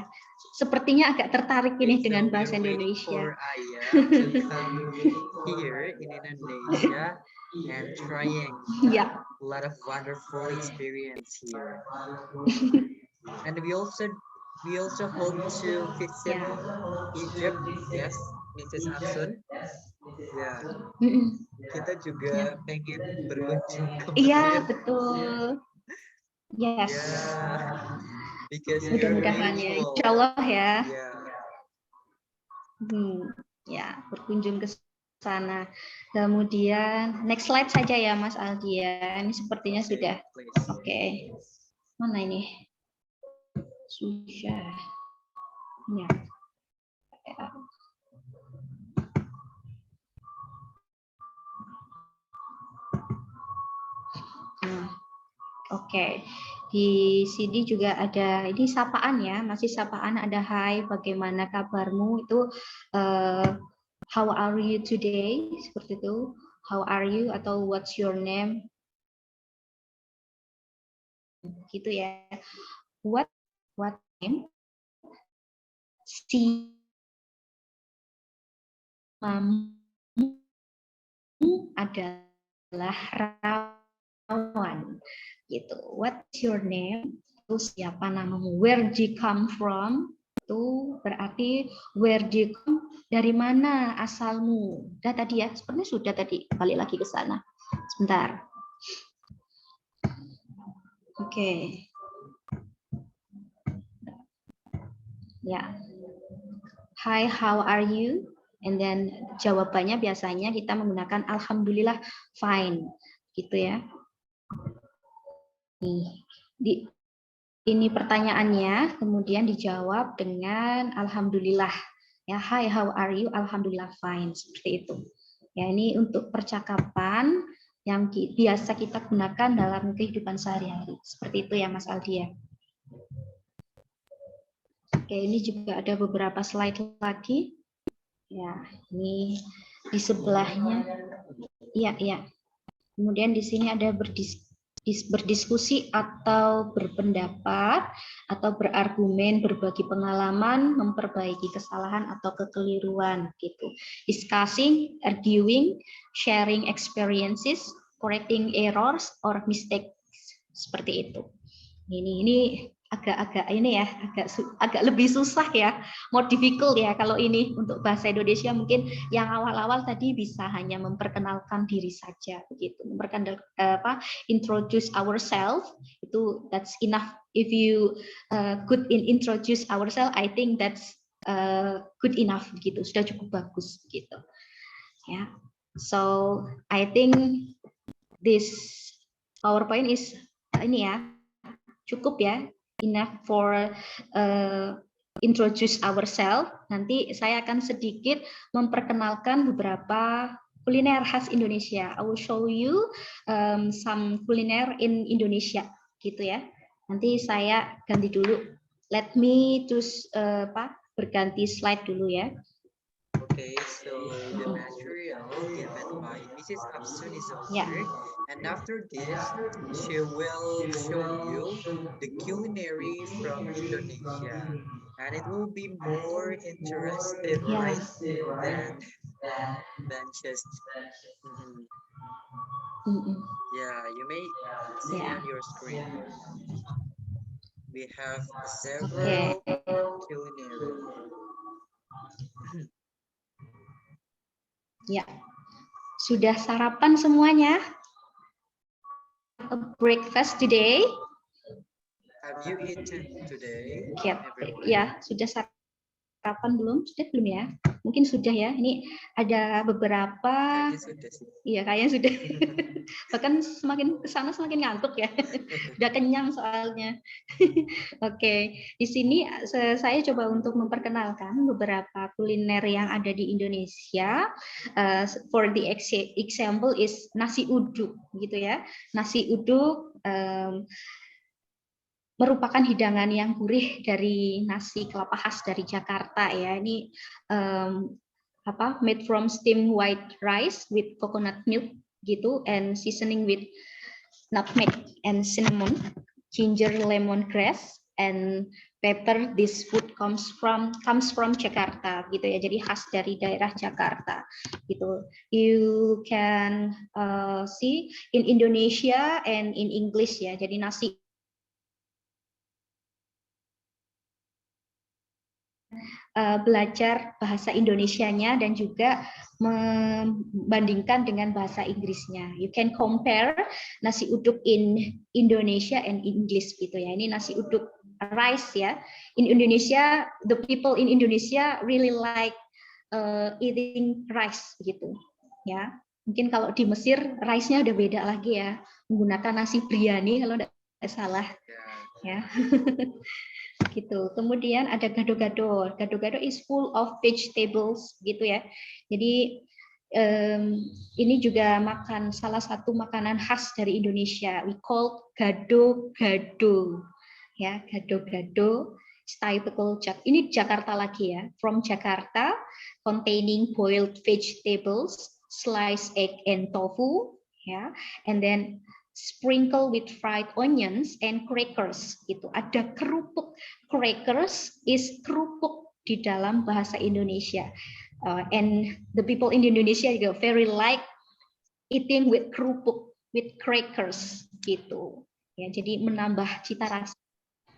Sepertinya agak tertarik ini dengan bahasa Indonesia. Here in Indonesia and trying Yeah. a lot of wonderful experience here. And we also hope to visit Egypt. Yes, Mrs. Afsun. Ya, kita juga pengen berkunjung ke Mesir. Iya, betul. Yes. Because mudah-mudahan ya, insya Allah ya. Ya, berkunjung ke sana. Kemudian next slide saja ya Mas Aldi ya. Ini sepertinya sudah. Oke. Mana ini? Sudah. Ya. Oke, di sini juga ada ini sapaan ya, masih sapaan, ada hai, bagaimana kabarmu, itu how are you today, seperti itu, how are you atau what's your name, gitu ya. What name? Si kamu adalah Rawan. Gitu. What's your name? Itu siapa namamu? Where do you come from? Itu berarti where do you come? Dari mana asalmu? Udah tadi ya, sebenarnya sudah tadi. Balik lagi ke sana. Sebentar. Oke. Ya. Hi, how are you? And then jawabannya biasanya kita menggunakan alhamdulillah fine. Gitu ya. Ini pertanyaannya, kemudian dijawab dengan alhamdulillah. Ya, hi, how are you? Alhamdulillah fine, seperti itu. Ya, ini untuk percakapan yang biasa kita gunakan dalam kehidupan sehari-hari. Seperti itu ya, Mas Aldi ya. Oke, ini juga ada beberapa slide lagi. Ya, ini di sebelahnya. Iya, iya. Kemudian di sini ada berdiskusi atau berpendapat atau berargumen, berbagi pengalaman, memperbaiki kesalahan atau kekeliruan gitu. Discussing, arguing, sharing experiences, correcting errors or mistakes, seperti itu. Ini agak ini ya, agak lebih susah ya, more difficult ya kalau ini untuk bahasa Indonesia. Mungkin yang awal-awal tadi bisa hanya memperkenalkan diri saja begitu, introduce ourselves, itu that's enough. If you good in introduce ourselves, I think that's good enough gitu, sudah cukup bagus gitu ya. So I think this PowerPoint is ini ya, cukup ya, enough for introduce ourselves. Nanti saya akan sedikit memperkenalkan beberapa kuliner khas Indonesia. I will show you some kuliner in Indonesia, gitu ya. Nanti saya ganti dulu. Let me choose berganti slide dulu ya. Okay, so the material given by Mrs. Afsun is here, and after this, she will show you the culinary from Indonesia, and it will be more interesting, right, than just. Yeah, you may see on your screen. We have several culinary. Ya, sudah sarapan semuanya? A breakfast today? Have you eaten today? Ya, sudah sarapan belum? Sudah belum ya? Mungkin sudah ya. Ini ada beberapa. Iya, kayaknya sudah. Bahkan semakin ke sana semakin ngantuk ya. Udah kenyang soalnya. Oke, di sini saya coba untuk memperkenalkan beberapa kuliner yang ada di Indonesia. For the example is nasi uduk, gitu ya. Nasi uduk merupakan hidangan yang gurih dari nasi kelapa khas dari Jakarta ya. Ini made from steamed white rice with coconut milk gitu, and seasoning with nutmeg and cinnamon. ginger, lemongrass, and pepper. This food comes from Jakarta, gitu ya. Jadi khas dari daerah Jakarta, gitu. You can see in Indonesia and in English ya. Jadi nasi belajar bahasa Indonesianya dan juga membandingkan dengan bahasa Inggrisnya. You can compare nasi uduk in Indonesia and English gitu ya. Ini nasi uduk rice ya. In Indonesia, the people in Indonesia really like eating rice gitu ya. Mungkin kalau di Mesir rice-nya udah beda lagi ya, menggunakan nasi biryani kalau tidak salah ya. Gitu. Kemudian ada gado-gado. Gado-gado is full of vegetables gitu ya. Jadi ini juga salah satu makanan khas dari Indonesia. We call gado-gado. Ya, gado-gado. Typical ini Jakarta lagi ya. From Jakarta, containing boiled vegetables, sliced egg and tofu, ya. And then sprinkle with fried onions and crackers. Gitu. Ada kerupuk. Crackers is kerupuk di dalam bahasa Indonesia. And the people in Indonesia juga very like eating with kerupuk, with crackers. Gitu. Ya, jadi menambah cita rasa.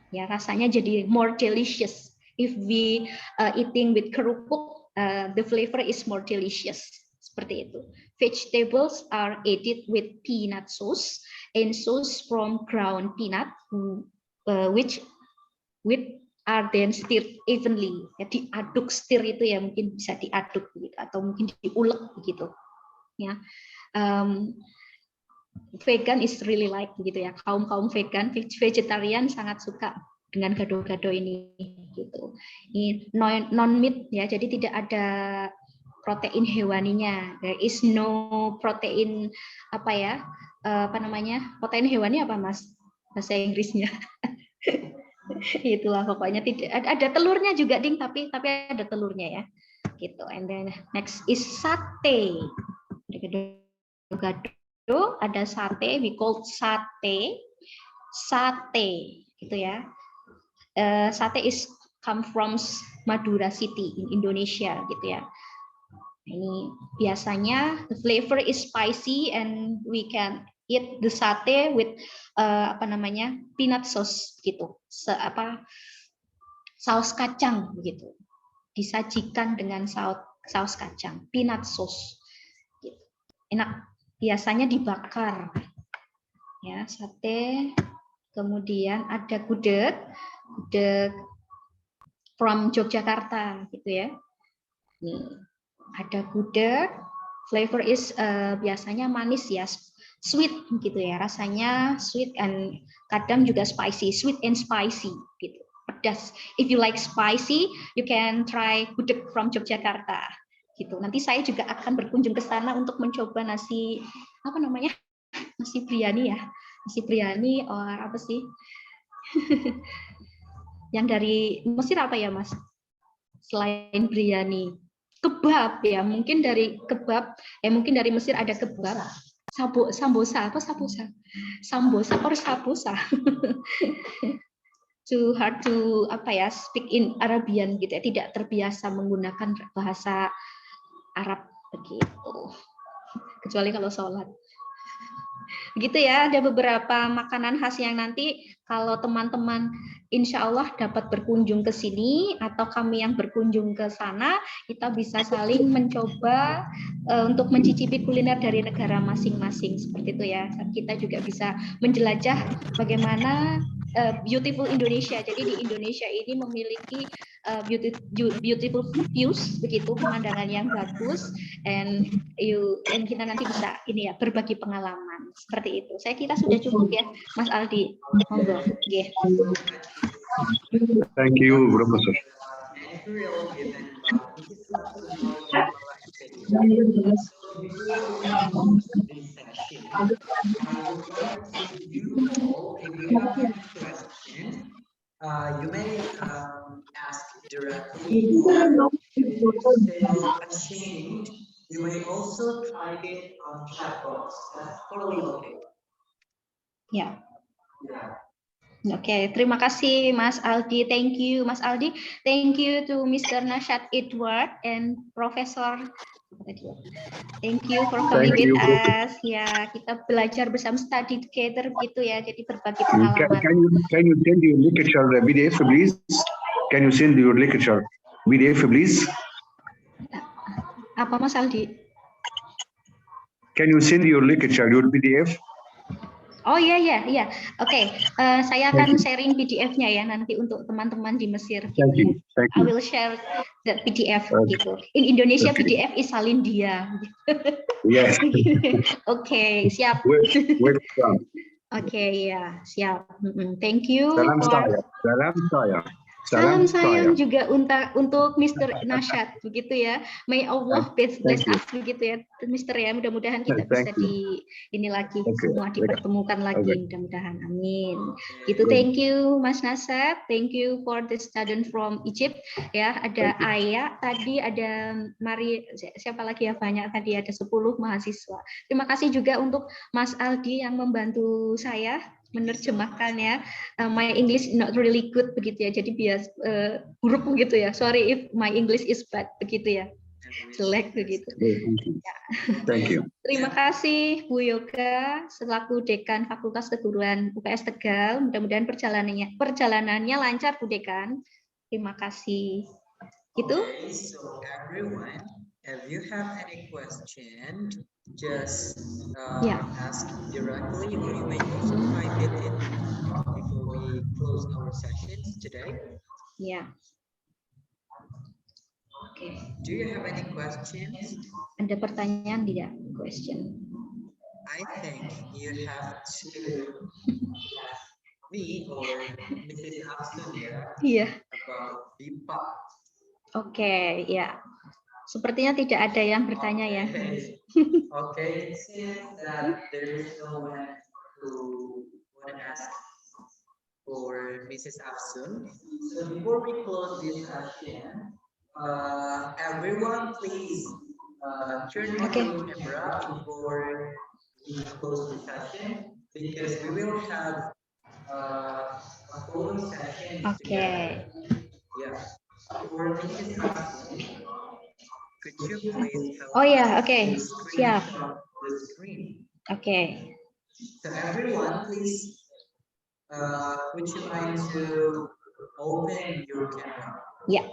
Ya, rasanya jadi more delicious. If we eating with kerupuk, the flavor is more delicious. Seperti itu. Vegetables are added with peanut sauce and sauce from ground peanut, which are then stirred evenly. Ya, diaduk, stir itu ya mungkin bisa diaduk gitu, atau mungkin diulek begitu. Ya, vegan is really like gitu ya. Kaum vegan, vegetarian sangat suka dengan gado-gado ini gitu. Ini non meat ya, jadi tidak ada protein hewaninya. There is no protein protein hewani apa Mas bahasa Inggrisnya? Itulah pokoknya tidak ada telurnya juga ding, tapi ada telurnya ya gitu. And then next is sate. Gado-gado ada sate, we call sate gitu ya. Sate is come from Madura City in Indonesia gitu ya. Ini biasanya the flavor is spicy and we can eat the sate with peanut sauce gitu. Saus kacang gitu. Disajikan dengan saus kacang, peanut sauce. Gitu. Enak. Biasanya dibakar. Ya, sate. Kemudian ada gudeg from Yogyakarta gitu ya. Nih. Ada gudeg, flavor is biasanya manis ya, sweet gitu ya, rasanya sweet and kadang juga spicy, sweet and spicy gitu, pedas. If you like spicy, you can try gudeg from Yogyakarta gitu. Nanti saya juga akan berkunjung ke sana untuk mencoba nasi biryani ya, nasi biryani or apa sih? Yang dari Mesir apa ya Mas? Selain biryani. Kebab ya, mungkin dari kebab, mungkin dari Mesir ada kebab, sambosa or sabosa. Too hard to speak in Arabian gitu ya, tidak terbiasa menggunakan bahasa Arab begitu, kecuali kalau sholat. Begitu ya, ada beberapa makanan khas yang nanti kalau teman-teman insya Allah dapat berkunjung ke sini atau kami yang berkunjung ke sana, kita bisa saling mencoba untuk mencicipi kuliner dari negara masing-masing seperti itu ya. Kita juga bisa menjelajah bagaimana beautiful Indonesia. Jadi di Indonesia ini memiliki beautiful views begitu, pemandangan yang bagus, and kita nanti bisa berbagi pengalaman seperti itu. Saya kira sudah cukup ya, Mas Aldi. Monggo. Yeah. Thank you, Professor. You may ask directly, or if you feel ashamed, you may also type it on chat box. That's totally okay. Yeah. Oke, terima kasih Mas Aldi. Thank you Mas Aldi. Thank you to Mr. Nashad Edward and Professor. Thank you for coming with us. Ya, kita belajar bersama, study together gitu ya. Jadi berbagi pengalaman. Can you send your lecture PDF please? Can you send your lecture PDF please? Apa Mas Aldi? Can you send your lecture, your PDF? Oh iya. Oke, saya akan sharing PDF-nya ya nanti untuk teman-teman di Mesir. Thank you. I will share the PDF gitu. In Indonesia PDF is Salindia. Yes. Oke, siap. Welcome. Oke, ya, siap. Thank you. Salam for... sayang. Salam sayang juga untuk Mr. Nashad begitu ya. May Allah bless us begitu ya, Mr. ya. Mudah-mudahan kita bisa ini lagi semua dipertemukan lagi mudah-mudahan. Amin. Gitu. Thank you Mas Nashad. Thank you for the student from Egypt. Ya, ada Aya tadi, ada Mari, siapa lagi ya, banyak tadi ada 10 mahasiswa. Terima kasih juga untuk Mas Aldi yang membantu saya menerjemahkan ya. My English not really good begitu ya, jadi bias buruk begitu ya. Sorry if my English is bad begitu ya, jelek begitu. Thank you. Terima kasih Bu Yoga selaku Dekan Fakultas Keguruan UPS Tegal. Mudah-mudahan perjalanannya lancar Bu Dekan. Terima kasih. Gitu. So everyone, if you have any question, just ask directly, or you may also type it in before we close our sessions today. Yeah. Okay. Do you have any questions? Ada pertanyaan tidak? Question. I think you have to me or Mrs. Afsun about BIPA. Oke, ya. Sepertinya tidak ada yang bertanya ya. Okay, it seems that there is no one who want to ask for Mrs. Afsun. So before we close this session, everyone please turn on your camera before we close the session, because we will have a photo session together. Yeah. For Mrs. Afsun, could you please help siap. the screen? Okay. So everyone, please, would you mind to open your camera? Yeah.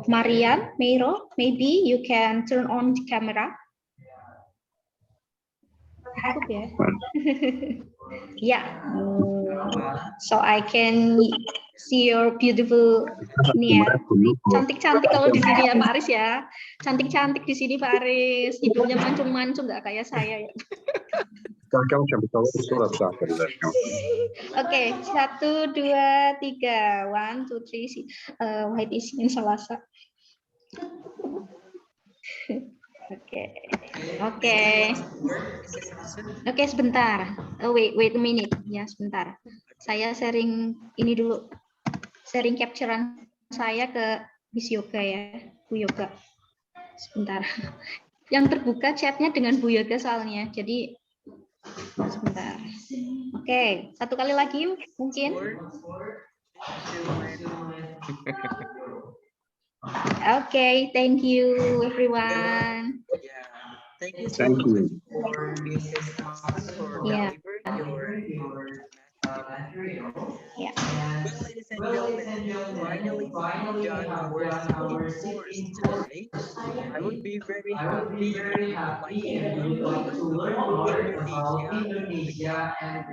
Marian, Meiro, maybe you can turn on the camera. Yeah. So I can see your beautiful ini ya. Cantik-cantik kalau di sini ya Pak Aris ya. Cantik-cantik di sini Pak Aris. Hidungnya mancung-mancung nggak kayak saya ya. Oke, 1, 2, 3. 1, 2, 3. White is in Selasa. Oke, sebentar. Wait a minute. Ya, sebentar. Saya sharing ini dulu. Sharing capturean saya ke Miss Yoga ya, Bu Yoga. Sebentar. Yang terbuka chatnya dengan Bu Yoga soalnya. Jadi sebentar. Oke, satu kali lagi mungkin. Okay, thank you everyone. Thank you so much for Mrs. for Yeah. Well, ladies and gentlemen, finally done our course today. I would be very happy if you would like to learn more about Indonesia and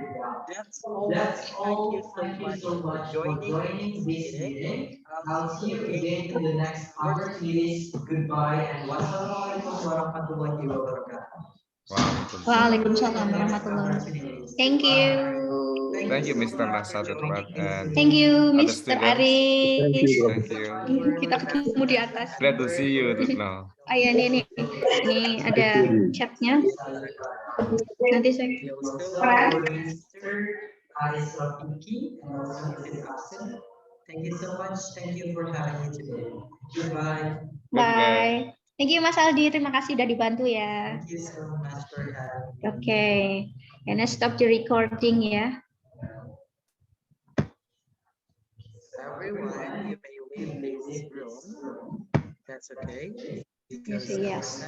that's all. Thank you so much for joining this meeting. I'll see you again in the next opportunities. Goodbye and wassalamualaikum warahmatullahi wabarakatuh. Waalaikumsalam warahmatullahi wabarakatuh. Thank you. Thank you, Mr. Nashad. Thank you, Mr. Aris. Thank you. Kita ketemu di atas. Glad to see you now. Ayo ini ada chatnya. Nanti saya. Thank you so much. Thank you for having me today. Goodbye. Bye. Thank you Mas Aldi, terima kasih sudah dibantu ya. Thank you so much for having me. Okay, and I stop the recording ya. Everyone, you may leave this room. That's okay. Yes.